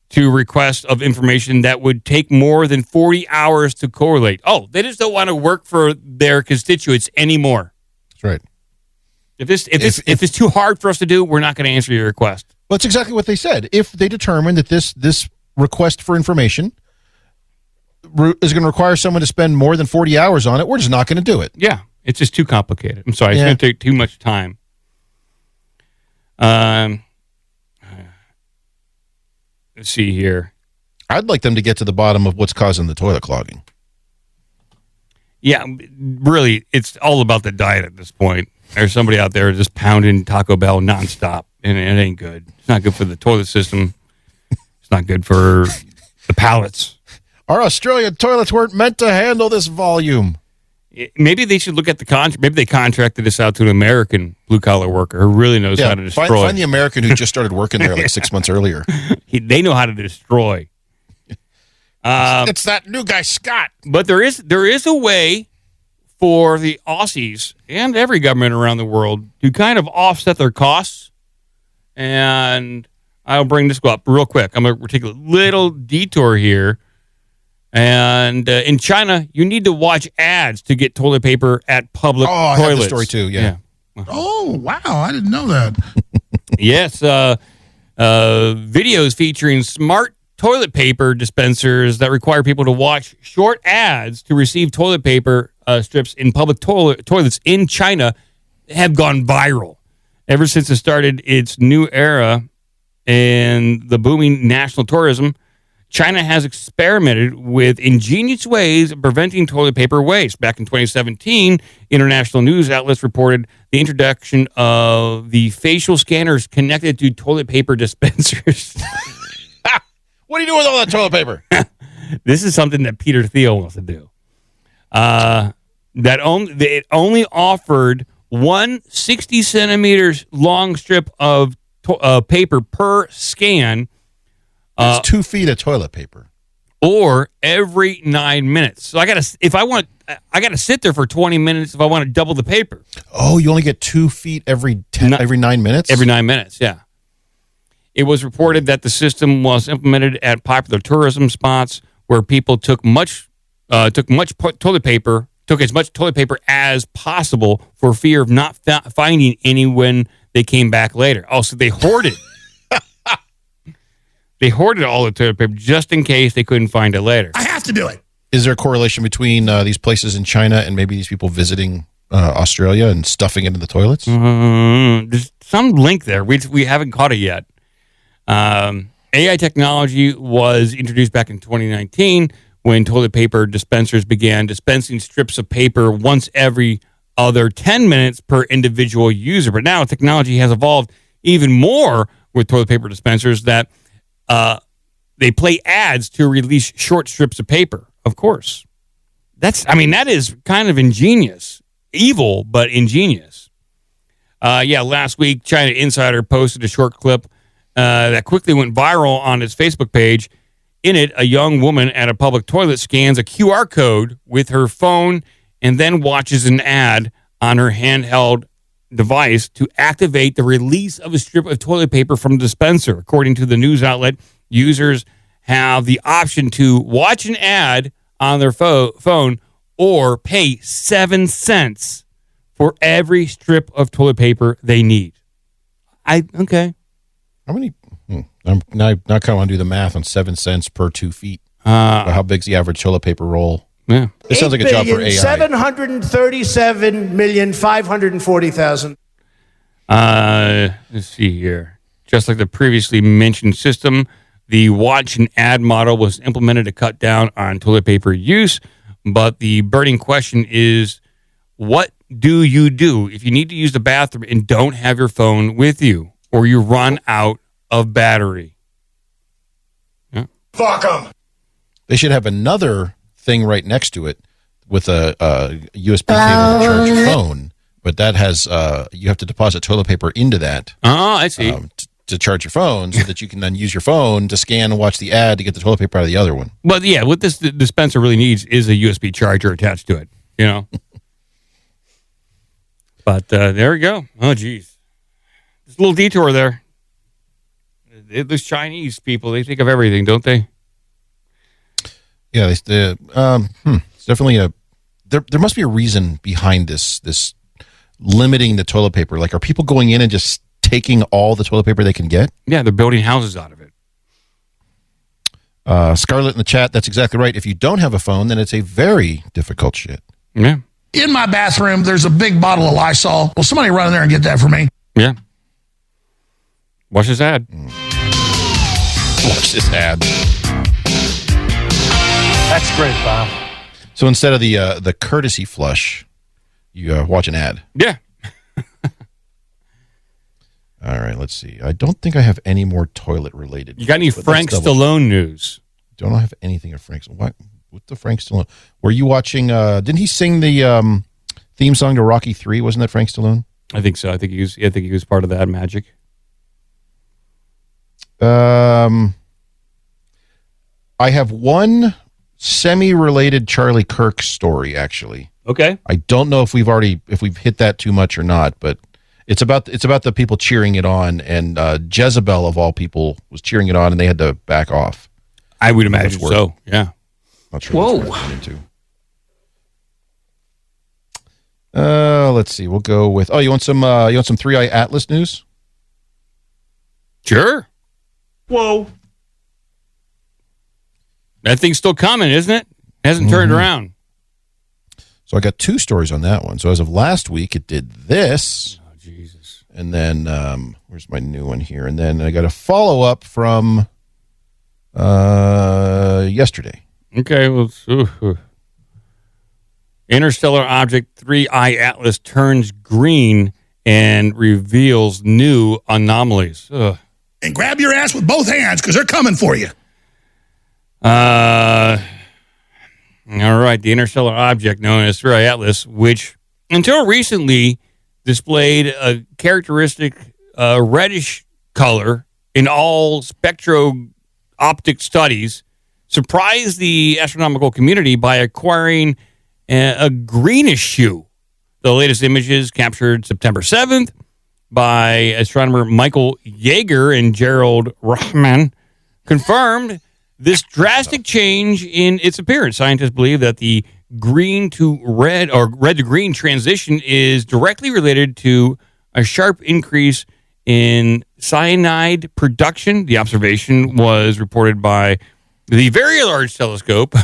to requests of information that would take more than 40 hours to correlate. Oh, they just don't want to work for their constituents anymore. That's right. If it's too hard for us to do, we're not going to answer your request. Well, that's exactly what they said. If they determine that this request for information is going to require someone to spend more than 40 hours on it, we're just not going to do it. Yeah, it's just too complicated. I'm sorry, it's going to take too much time. Let's see here. I'd like them to get to the bottom of what's causing the toilet clogging. Yeah, really, it's all about the diet at this point. There's somebody out there just pounding Taco Bell nonstop, and it ain't good. It's not good for the toilet system. It's not good for the palates. Our Australian toilets weren't meant to handle this volume. Maybe they should look at the contract. Maybe they contracted this out to an American blue-collar worker who really knows how to destroy. Find the American who just started working there 6 months earlier. They know how to destroy. It's that new guy, Scott. But there is a way for the Aussies and every government around the world to kind of offset their costs. And I'll bring this up real quick. I'm going to take a little detour here. And in China, you need to watch ads to get toilet paper at public toilets. I have the story too, yeah. Oh, wow. I didn't know that. Yes. Videos featuring smart toilet paper dispensers that require people to watch short ads to receive toilet paper strips in public toilets in China have gone viral. Ever since it started its new era in the booming national tourism, China has experimented with ingenious ways of preventing toilet paper waste. Back in 2017, international news outlets reported the introduction of the facial scanners connected to toilet paper dispensers. What are you doing with all that toilet paper? This is something that Peter Thiel wants to do. It only offered one 60 centimeters long strip of paper per scan. It's 2 feet of toilet paper, or every 9 minutes. So I gotta sit there for 20 minutes if I want to double the paper. Oh, you only get 2 feet every 9 minutes. Every 9 minutes, yeah. It was reported that the system was implemented at popular tourism spots where people took as much toilet paper as possible for fear of not finding any when they came back later. Oh, so they hoarded. They hoarded all the toilet paper just in case they couldn't find it later. I have to do it. Is there a correlation between these places in China and maybe these people visiting Australia and stuffing it in the toilets? There's some link there. We haven't caught it yet. AI technology was introduced back in 2019 when toilet paper dispensers began dispensing strips of paper once every other 10 minutes per individual user. But now technology has evolved even more with toilet paper dispensers that they play ads to release short strips of paper. Of course. That is kind of ingenious. Evil, but ingenious. Last week, China Insider posted a short clip that quickly went viral on its Facebook page. In it, a young woman at a public toilet scans a QR code with her phone and then watches an ad on her handheld device to activate the release of a strip of toilet paper from the dispenser. According to the news outlet, users have the option to watch an ad on their phone or pay 7 cents for every strip of toilet paper they need. Okay. How many? I'm now kind of want to do the math on 7 cents per 2 feet. How big's the average toilet paper roll? Yeah, this sounds like a job for AI. 737,540,000. Let's see here. Just like the previously mentioned system, the watch and ad model was implemented to cut down on toilet paper use. But the burning question is, what do you do if you need to use the bathroom and don't have your phone with you, or you run out of battery? Yeah. Fuck them. They should have another thing right next to it with a USB cable to charge your phone, but that has you have to deposit toilet paper into that. Oh, I see. To charge your phone so that you can then use your phone to scan and watch the ad to get the toilet paper out of the other one. But yeah, what this dispenser really needs is a USB charger attached to it, you know? But there we go. Oh, geez. There's a little detour there. Those Chinese people, they think of everything, don't they? Yeah, it's definitely there must be a reason behind this limiting the toilet paper. Like, are people going in and just taking all the toilet paper they can get? Yeah, they're building houses out of it. Scarlett in the chat, that's exactly right. If you don't have a phone, then it's a very difficult shit. Yeah. In my bathroom, there's a big bottle of Lysol. Will somebody run in there and get that for me? Yeah. Watch this ad. Watch this ad. That's great, Bob. So instead of the courtesy flush, you watch an ad. Yeah. All right, let's see. I don't think I have any more toilet related. You got any Frank Stallone news? Don't have anything of Frank. What the Frank Stallone? Were you watching? Didn't he sing the theme song to Rocky III? Wasn't that Frank Stallone? I think so. I think he was part of that magic. I have one semi-related Charlie Kirk story, actually. Okay. I don't know if we've hit that too much or not, but it's about the people cheering it on, and Jezebel of all people was cheering it on, and they had to back off. I would imagine so. Yeah. Not sure. Whoa. Let's see. We'll go with. Oh, you want some 3i Atlas news? Sure. Whoa. That thing's still coming, isn't it? Hasn't turned around. So I got two stories on that one. So as of last week, it did this. Oh, Jesus. And then, where's my new one here? And then I got a follow-up from yesterday. Okay, well, interstellar object 3I Atlas turns green and reveals new anomalies. Ugh. And grab your ass with both hands because they're coming for you. All right, the interstellar object known as 3I Atlas, which until recently displayed a characteristic reddish color in all spectro-optic studies, surprised the astronomical community by acquiring a greenish hue. The latest images captured September 7th by astronomer Michael Yeager and Gerald Rahman confirmed this drastic change in its appearance. Scientists believe that the green to red or red to green transition is directly related to a sharp increase in cyanide production. The observation was reported by the Very Large Telescope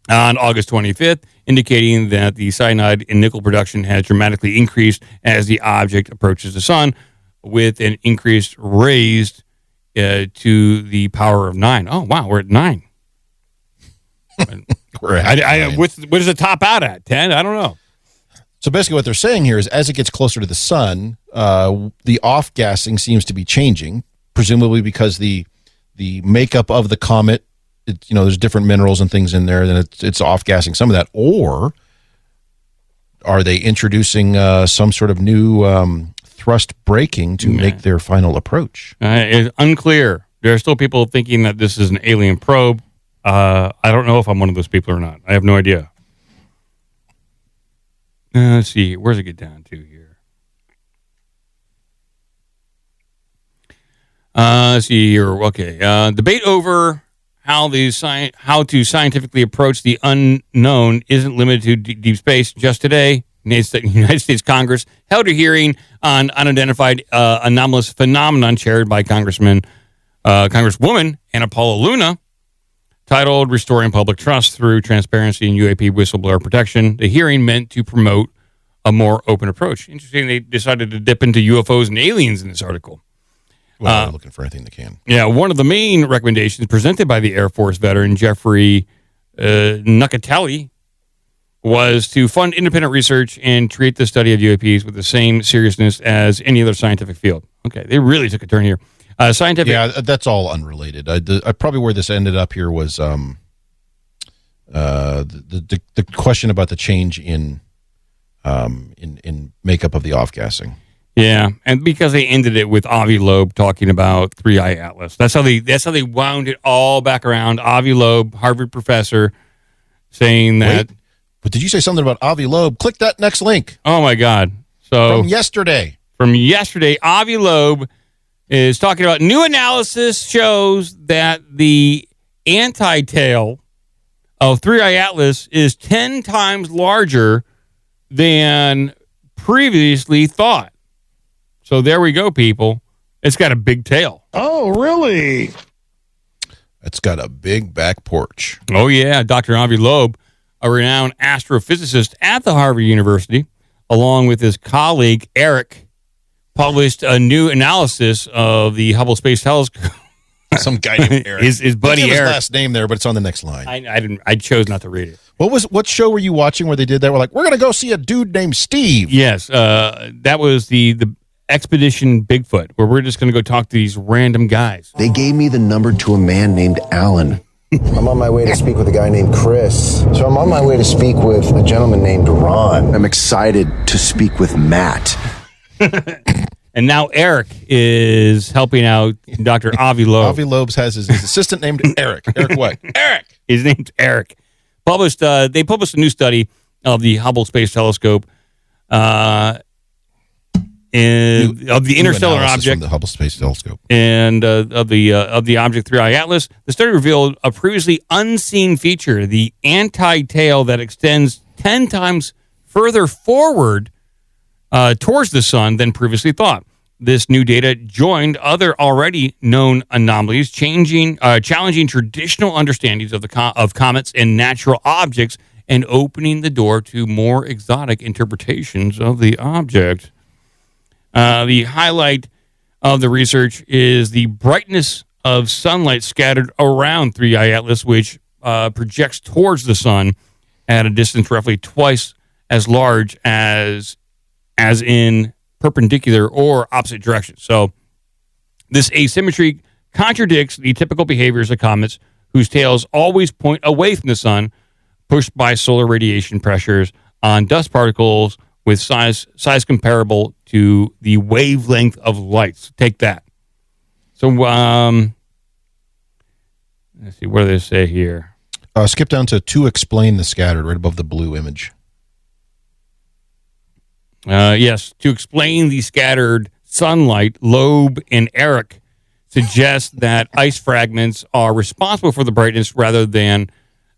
on August 25th, indicating that the cyanide and nickel production has dramatically increased as the object approaches the sun, with an increase raised to the power of 9. Oh, wow, we're at 9. We're at 9. What does it top out at? 10? I don't know. So basically what they're saying here is as it gets closer to the sun, the off-gassing seems to be changing, presumably because the makeup of the comet, there's different minerals and things in there, and it's off-gassing some of that. Or are they introducing some sort of new thrust braking to make their final approach? It's unclear. There are still people thinking that this is an alien probe. I don't know if I'm one of those people or not. I have no idea. Let's see. Where's it get down to here? Let's see here. Okay. Debate over how to scientifically approach the unknown isn't limited to deep space. Just today, United States Congress held a hearing on unidentified anomalous phenomenon chaired by Congresswoman Ana Paula Luna, titled Restoring Public Trust Through Transparency and UAP Whistleblower Protection. The hearing meant to promote a more open approach. Interesting, they decided to dip into UFOs and aliens in this article. Well, they're looking for anything they can. Yeah, one of the main recommendations presented by the Air Force veteran Jeffrey Nucatelli was to fund independent research and treat the study of UAPs with the same seriousness as any other scientific field. Okay, they really took a turn here. Yeah, that's all unrelated. I probably where this ended up here was the question about the change in makeup of the off-gassing. Yeah, and because they ended it with Avi Loeb talking about 3I Atlas. That's how they wound it all back around. Avi Loeb, Harvard professor, saying that. Wait, but did you say something about Avi Loeb? Click that next link. Oh my God! So from yesterday, Avi Loeb is talking about new analysis shows that the anti-tail of 3I Atlas is 10 times larger than previously thought. So there we go, people. It's got a big tail. Oh, really? It's got a big back porch. Oh, yeah. Dr. Avi Loeb, a renowned astrophysicist at the Harvard University, along with his colleague, Eric, published a new analysis of the Hubble Space Telescope. Some guy named Eric. His buddy Eric. Eric. His last name there, but it's on the next line. I chose not to read it. What show were you watching where they did that? We're like, we're going to go see a dude named Steve. Yes, that was the Expedition Bigfoot, where we're just going to go talk to these random guys. They gave me the number to a man named Alan. I'm on my way to speak with a guy named Chris. So I'm on my way to speak with a gentleman named Ron. I'm excited to speak with Matt. And now Eric is helping out Dr. Avi Loeb. Avi Loeb has his assistant named Eric. Eric what? Eric. His name's Eric. They published a new study of the Hubble Space Telescope of the interstellar object, from the Hubble Space Telescope, and of the object 3I Atlas. The study revealed a previously unseen feature: the anti-tail that extends 10 times further forward towards the sun than previously thought. This new data joined other already known anomalies, challenging traditional understandings of comets and natural objects, and opening the door to more exotic interpretations of the object. The highlight of the research is the brightness of sunlight scattered around 3i Atlas, which projects towards the sun at a distance roughly twice as large as in perpendicular or opposite directions. So this asymmetry contradicts the typical behaviors of comets, whose tails always point away from the sun, pushed by solar radiation pressures on dust particles with size comparable to the wavelength of light. So take that. So let's see, what do they say here? Skip down to explain the scattered, right above the blue image. Yes, to explain the scattered sunlight, Loeb and Eric suggest that ice fragments are responsible for the brightness rather than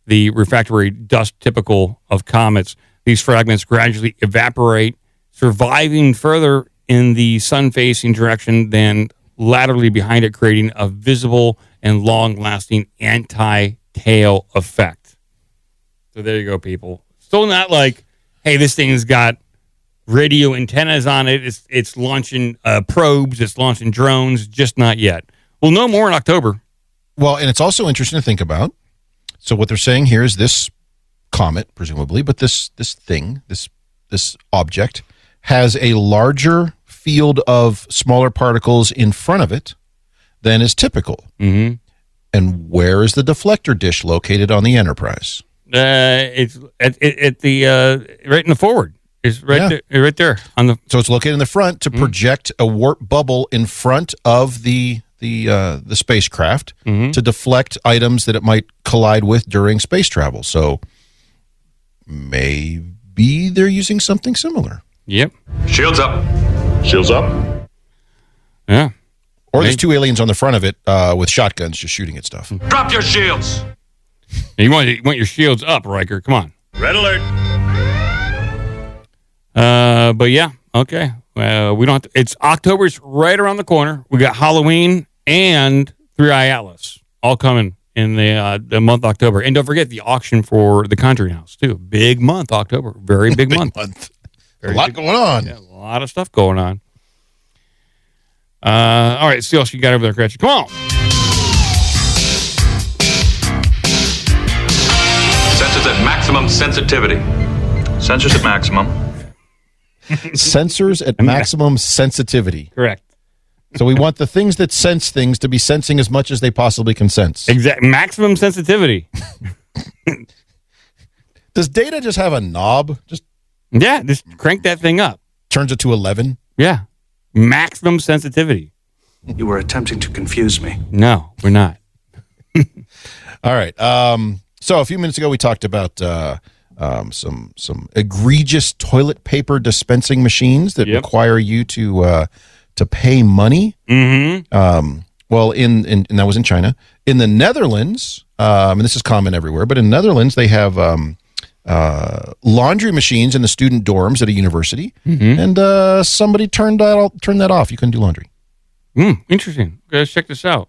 the refractory dust typical of comets. These fragments gradually evaporate, surviving further in the sun-facing direction than laterally behind it, creating a visible and long-lasting anti-tail effect. So there you go, people. Still not like, hey, this thing's got radio antennas on it. It's launching probes. It's launching drones. Just not yet. We'll know more in October. Well, and it's also interesting to think about. So what they're saying here is this comet, presumably, but this thing, this object, has a larger field of smaller particles in front of it than is typical. Mm-hmm. And where is the deflector dish located on the Enterprise? It's at the right in the forward. It's right there, right there on the. So it's located in the front to project a warp bubble in front of the spacecraft to deflect items that it might collide with during space travel. So maybe they're using something similar. Yep. Shields up. Shields up. Yeah. Or there's two aliens on the front of it with shotguns just shooting at stuff. Drop your shields. You want your shields up, Riker. Come on. Red alert. But yeah, okay. We don't. It's October's right around the corner. We got Halloween and 3i Atlas all coming in the month October. And don't forget the auction for the Conjuring House too. Big month October. Very big month. A lot going on. Yeah, a lot of stuff going on. All right, see what else you got over there, Cratchit. Come on. Sensors at maximum sensitivity. Sensors at maximum. Sensors at maximum sensitivity. Correct. So we want the things that sense things to be sensing as much as they possibly can sense. Exact maximum sensitivity. Does Data just have a knob? Just crank that thing up. Turns it to 11? Yeah. Maximum sensitivity. You were attempting to confuse me. No, we're not. All right. So a few minutes ago we talked about some egregious toilet paper dispensing machines that require you to pay money. Mm-hmm. Well, and that was in China. In the Netherlands, and this is common everywhere, but in the Netherlands they have laundry machines in the student dorms at a university, and somebody turned that off. You couldn't do laundry. Interesting. Guys, check this out.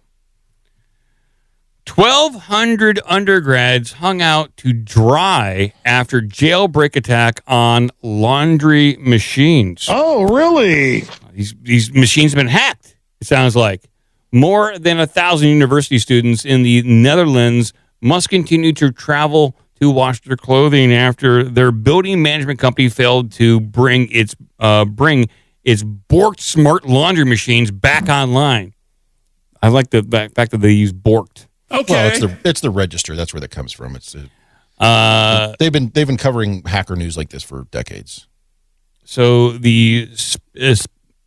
1,200 undergrads hung out to dry after jailbreak attack on laundry machines. Oh, really? These machines have been hacked, it sounds like. More than 1,000 university students in the Netherlands must continue to travel to wash their clothing after their building management company failed to bring its Borked smart laundry machines back online. I like the fact that they use Borked. Okay. Well, it's the register. That's where that comes from. It's they've been covering hacker news like this for decades. So the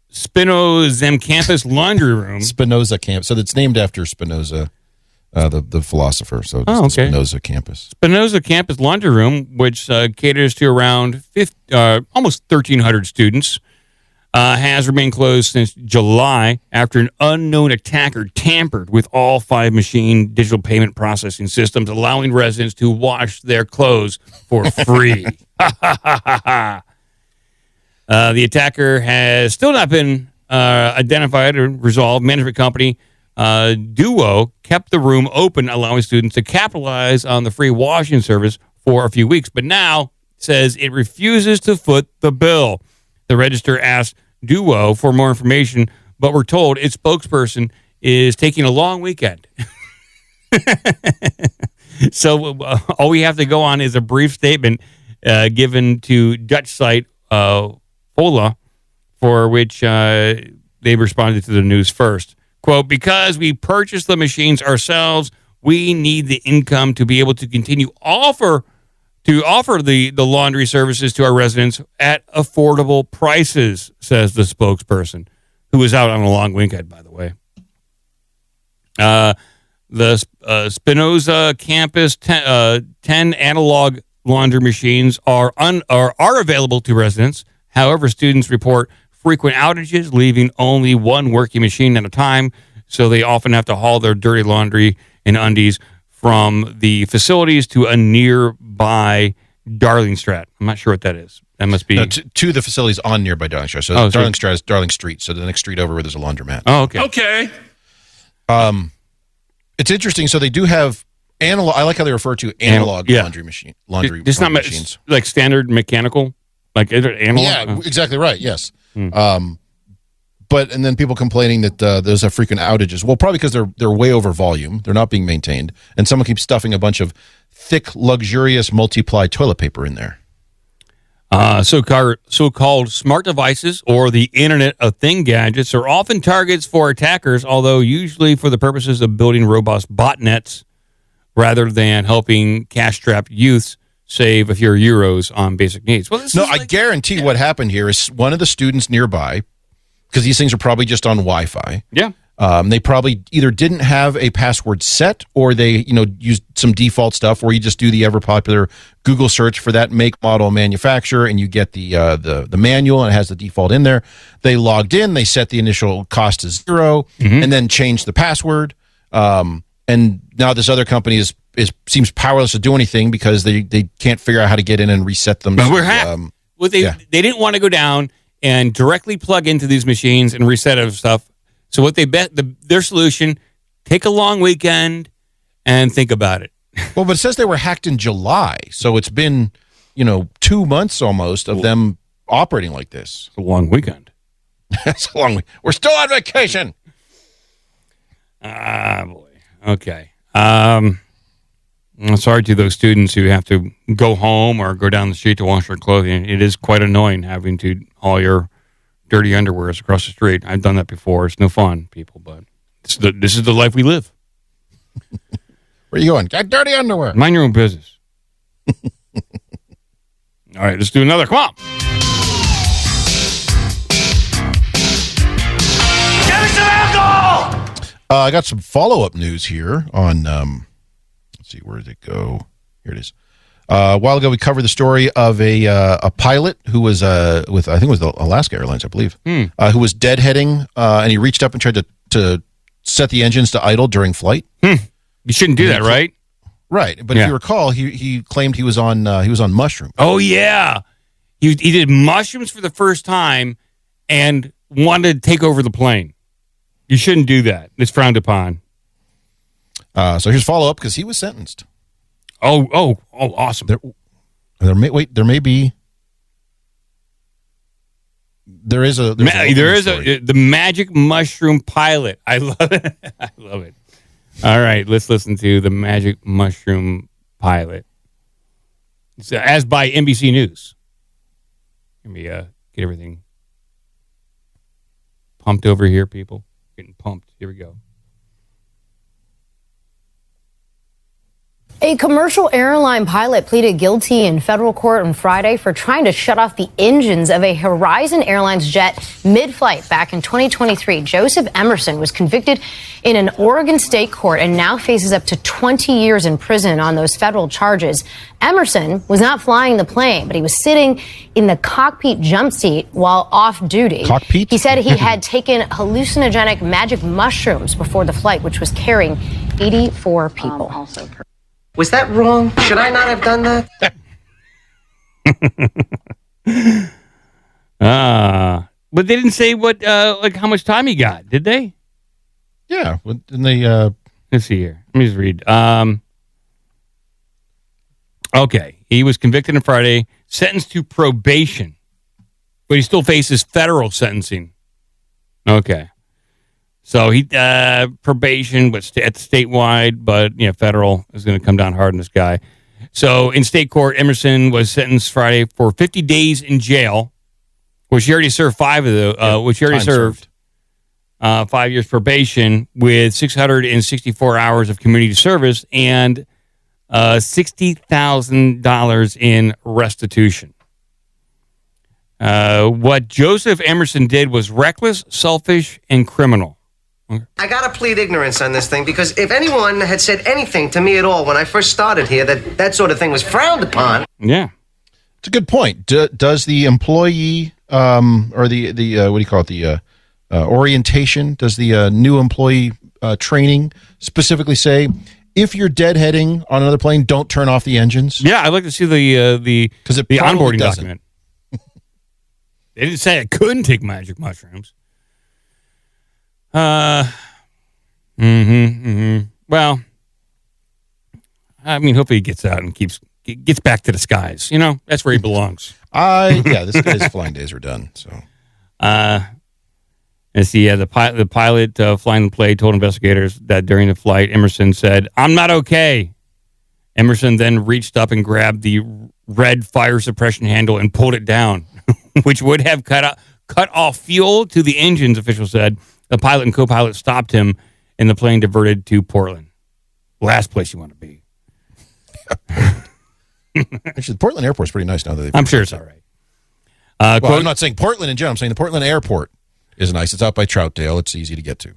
Spinoza campus laundry room. Spinoza campus. So it's named after Spinoza, the philosopher. So it's the Spinoza campus. Spinoza campus laundry room, which caters to around almost 1,300 students, has remained closed since July after an unknown attacker tampered with all 5 machine digital payment processing systems, allowing residents to wash their clothes for free. The attacker has still not been identified or resolved. Management company Duo kept the room open, allowing students to capitalize on the free washing service for a few weeks, but now says it refuses to foot the bill. The Register asked Duo for more information, but we're told its spokesperson is taking a long weekend. So all we have to go on is a brief statement given to Dutch site FOI, for which they responded to the news first. Quote, because we purchased the machines ourselves, we need the income to be able to continue offer the laundry services to our residents at affordable prices, says the spokesperson, who was out on a long weekend, by the way. The Spinoza campus 10 analog laundry machines are available to residents. However, students report frequent outages, leaving only one working machine at a time, so they often have to haul their dirty laundry and undies from the facilities to a nearby Darlingstrat. I'm not sure what that is. That must be... No, to the facilities on nearby Darlingstrat. So Darlingstrat is Darling Street, so the next street over where there's a laundromat. Oh, okay. Okay. It's interesting. So they do have analog. I like how they refer to analog laundry machines. Machines. Like standard mechanical? Like analog? Yeah, exactly right. Yes. But and then people complaining that there's a frequent outages. Well, probably because they're way over volume. They're not being maintained, and someone keeps stuffing a bunch of thick, luxurious multi-ply toilet paper in there. So-called smart devices or the Internet of Thing gadgets are often targets for attackers, although usually for the purposes of building robust botnets rather than helping cash-strapped youths save a few euros on basic needs. Well, I guarantee what happened here is one of the students nearby, because these things are probably just on Wi-Fi. Yeah. They probably either didn't have a password set, or they, used some default stuff where you just do the ever popular Google search for that make, model, manufacturer, and you get the manual, and it has the default in there. They logged in, they set the initial cost to 0, and then changed the password. And now this other company seems powerless to do anything because they can't figure out how to get in and reset them. But we're hacked. They didn't want to go down and directly plug into these machines and reset other stuff. So what they bet their solution: take a long weekend and think about it. Well, but it says they were hacked in July, so it's been 2 months almost of them operating like this. It's a long weekend. It's a long week. We're still on vacation. Ah, boy. Okay. I'm sorry to those students who have to go home or go down the street to wash their clothing. It is quite annoying having to haul your dirty underwears across the street. I've done that before. It's no fun, people, but this is the life we live. Where are you going? Got dirty underwear. Mind your own business. All right, let's do another. Come on. Give me some alcohol! I got some follow-up news here on, let's see, where did it go? Here it is. A while ago, we covered the story of a pilot who was with, I think it was the Alaska Airlines, I believe, who was deadheading, and he reached up and tried to set the engines to idle during flight. You shouldn't do that, right? Right, but if you recall, he claimed he was on mushrooms. Oh yeah, he did mushrooms for the first time and wanted to take over the plane. You shouldn't do that. It's frowned upon. So here's follow up because he was sentenced. Oh, awesome. There is the magic mushroom pilot. I love it. I love it. All right, let's listen to the magic mushroom pilot. It's, as by NBC News. Let me get everything pumped over here, people. Getting pumped. Here we go. A commercial airline pilot pleaded guilty in federal court on Friday for trying to shut off the engines of a Horizon Airlines jet mid-flight back in 2023. Joseph Emerson was convicted in an Oregon state court and now faces up to 20 years in prison on those federal charges. Emerson was not flying the plane, but he was sitting in the cockpit jump seat while off duty. Cockpit? He said he had taken hallucinogenic magic mushrooms before the flight, which was carrying 84 people. Was that wrong? Should I not have done that? But they didn't say what, like how much time he got, did they? Yeah. And they, let's see here. Let me just read. Okay. He was convicted on Friday, sentenced to probation, but he still faces federal sentencing. Okay. So he probation, but at statewide, but federal is going to come down hard on this guy. So in state court, Emerson was sentenced Friday for 50 days in jail, which he already served 5 of the, which he already served 5 years probation with 664 hours of community service and $60,000 in restitution. What Joseph Emerson did was reckless, selfish, and criminal. I gotta plead ignorance on this thing because if anyone had said anything to me at all when I first started here that sort of thing was frowned upon. Yeah. It's a good point. Does the employee or the what do you call it, the orientation, does the new employee training specifically say if you're deadheading on another plane, don't turn off the engines? Yeah, I'd like to see the onboarding doesn't. document. They didn't say I couldn't take magic mushrooms. Well, I mean, hopefully he gets out and gets back to the skies. That's where he belongs. This guy's flying days are done. So, and see, the pilot flying the plane told investigators that during the flight, Emerson said, "I'm not okay." Emerson then reached up and grabbed the red fire suppression handle and pulled it down, which would have cut off fuel to the engines, officials said. The pilot and co-pilot stopped him, and the plane diverted to Portland. Last place you want to be. Actually, the Portland airport's pretty nice now. I'm sure it's all right. Well, I'm not saying Portland in general. I'm saying the Portland airport is nice. It's out by Troutdale. It's easy to get to.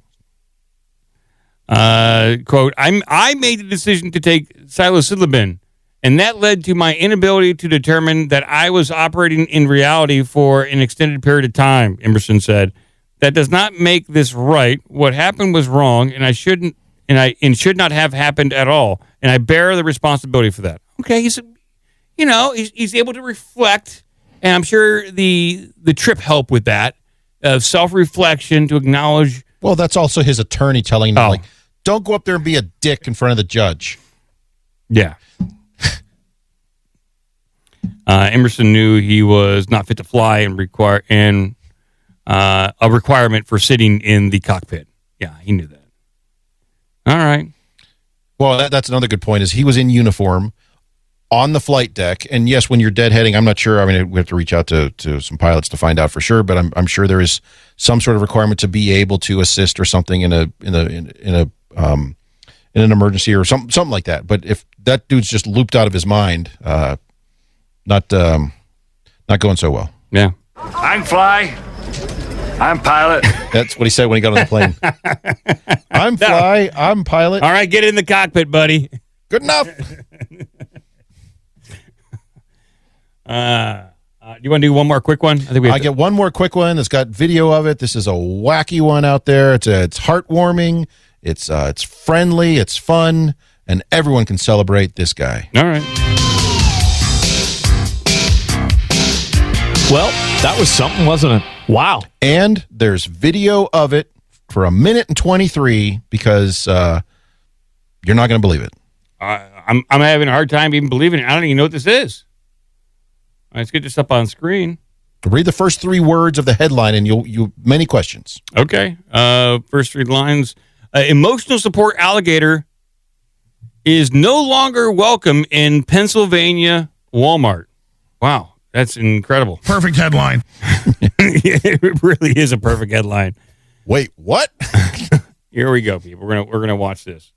Quote, I made the decision to take psilocybin, and that led to my inability to determine that I was operating in reality for an extended period of time, Emerson said. That does not make this right. What happened was wrong, and should not have happened at all. And I bear the responsibility for that. Okay, he's able to reflect, and I'm sure the trip helped with that, self-reflection to acknowledge. Well, that's also his attorney telling him, don't go up there and be a dick in front of the judge. Yeah. Emerson knew he was not fit to fly and a requirement for sitting in the cockpit. Yeah, he knew that. All right. Well, that's another good point is he was in uniform on the flight deck. And yes, when you're deadheading, I'm not sure. I mean, we have to reach out to some pilots to find out for sure, but I'm sure there is some sort of requirement to be able to assist or something in an emergency or something like that. But if that dude's just looped out of his mind, not going so well. Yeah. I can fly. I'm pilot. That's what he said when he got on the plane. I'm fly. I'm pilot. All right, get in the cockpit, buddy. Good enough. Do you want to do one more quick one? I get one more quick one that's got video of it. This is a wacky one out there. It's heartwarming. It's friendly. It's fun, and everyone can celebrate this guy. All right. Well, that was something, wasn't it? Wow. And there's video of it for 1 minute and 23 because you're not going to believe it. I'm having a hard time even believing it. I don't even know what this is. All right, let's get this up on screen. Read the first 3 words of the headline and you'll many questions. Okay. First 3 lines. Emotional support alligator is no longer welcome in Pennsylvania Walmart. Wow. That's incredible. Perfect headline. It really is a perfect headline. Wait, what? Here we go, people. We're gonna watch this.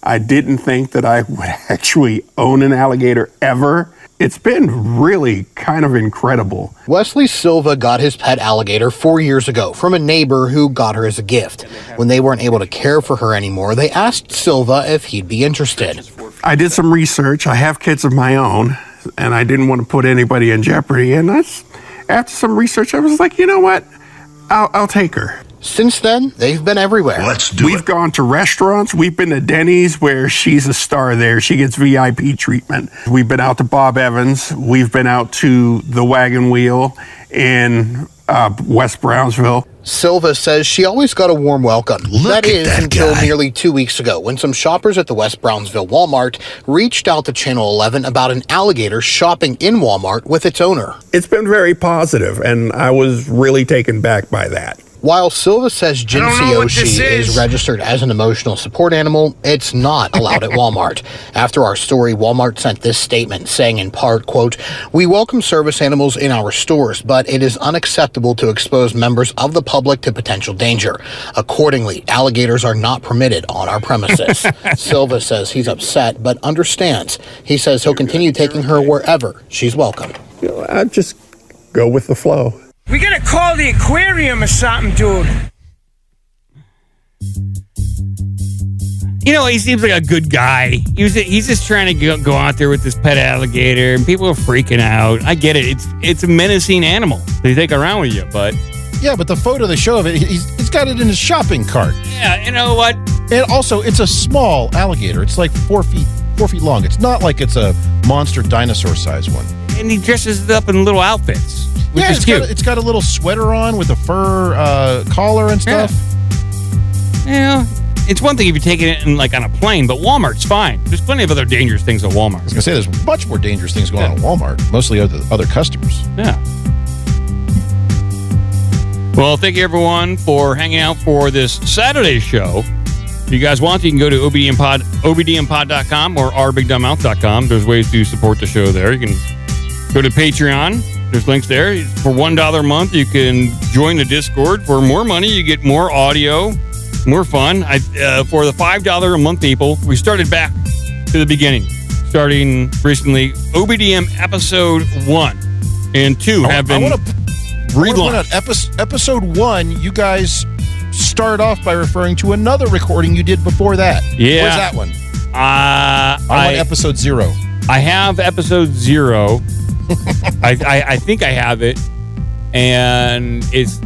I didn't think that I would actually own an alligator ever. It's been really kind of incredible. Wesley Silva got his pet alligator 4 years ago from a neighbor who got her as a gift. When they weren't able to care for her anymore, they asked Silva if he'd be interested. I did some research. I have kids of my own, and I didn't want to put anybody in jeopardy. And after some research, I was like, you know what? I'll take her. Since then, they've been everywhere. We've gone to restaurants. We've been to Denny's where she's a star there. She gets VIP treatment. We've been out to Bob Evans. We've been out to the Wagon Wheel in West Brownsville. Silva says she always got a warm welcome. That is until nearly 2 weeks ago when some shoppers at the West Brownsville Walmart reached out to Channel 11 about an alligator shopping in Walmart with its owner. It's been very positive, and I was really taken back by that. While Silva says Jinseoshi is registered as an emotional support animal, it's not allowed at Walmart. After our story, Walmart sent this statement saying in part, quote, "We welcome service animals in our stores, but it is unacceptable to expose members of the public to potential danger. Accordingly, alligators are not permitted on our premises." Silva says he's upset, but understands. He says he'll continue taking her wherever she's welcome. I just go with the flow. We gotta call the aquarium or something, dude. You know, he seems like a good guy. He's just trying to go out there with this pet alligator, and people are freaking out. I get it. It's a menacing animal to take around with you, but... Yeah, but the photo they show of it, he's got it in his shopping cart. Yeah, you know what? And also, it's a small alligator. It's like 4 feet long. It's not like it's a monster dinosaur size one. And he dresses it up in little outfits. Which is cute. It's got a little sweater on with a fur collar and stuff. Yeah, it's one thing if you take it in like on a plane, but Walmart's fine. There's plenty of other dangerous things at Walmart. I was gonna say there's much more dangerous things going on at Walmart. Mostly other customers. Yeah. Well, thank you everyone for hanging out for this Saturday show. If you guys want, you can go to OBDMpod.com or ourbigdumbmouth.com. There's ways to support the show there. You can go to Patreon. There's links there. For $1 a month, you can join the Discord. For more money, you get more audio, more fun. For the $5 a month people, we started back to the beginning, starting recently. OBDM episode 1 and 2 have been relaunched. Episode 1, you guys start off by referring to another recording you did before that. Yeah. Where's that one? I want episode 0. I have episode 0. I think I have it, and it's,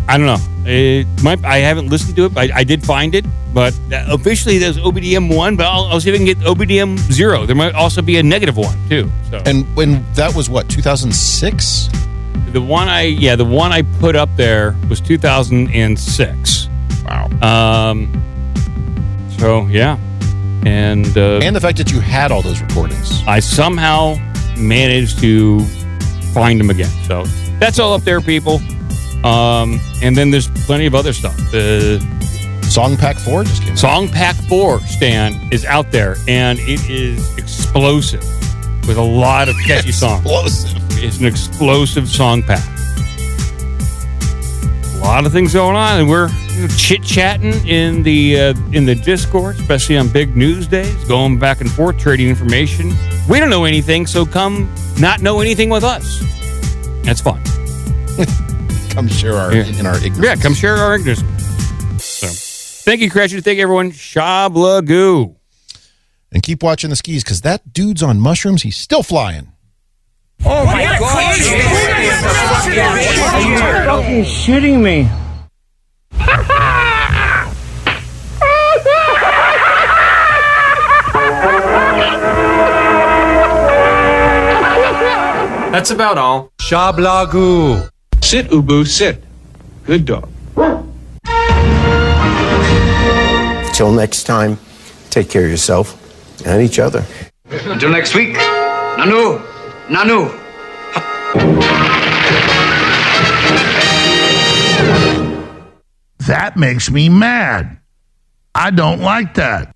I don't know. I haven't listened to it, but I did find it. But officially, there's OBDM 1, but I'll see if I can get OBDM 0. There might also be a negative one too. So. And when that was what, 2006? The one I put up there was 2006. Wow. So yeah, and the fact that you had all those recordings, I somehow managed to find them again. So that's all up there, people. And then there's plenty of other stuff. Song Pack 4 just came out. Song Pack 4, Stan, is out there, and it is explosive with a lot of catchy songs. It's an explosive song pack. A lot of things going on, and we're chit-chatting in the Discord, especially on big news days, going back and forth, trading information. We don't know anything, so come not know anything with us. That's fun. Come share our ignorance. Yeah, come share our ignorance. So, thank you, Cratchit. Thank you, everyone. Shablagoo. And keep watching the skis, because that dude's on mushrooms. He's still flying. Oh my God! Are you fucking shitting me? That's about all. Shablagoo. Sit, Ubu, sit. Good dog. Till next time, take care of yourself and each other. Until next week. Nanu. Nanu. That makes me mad. I don't like that.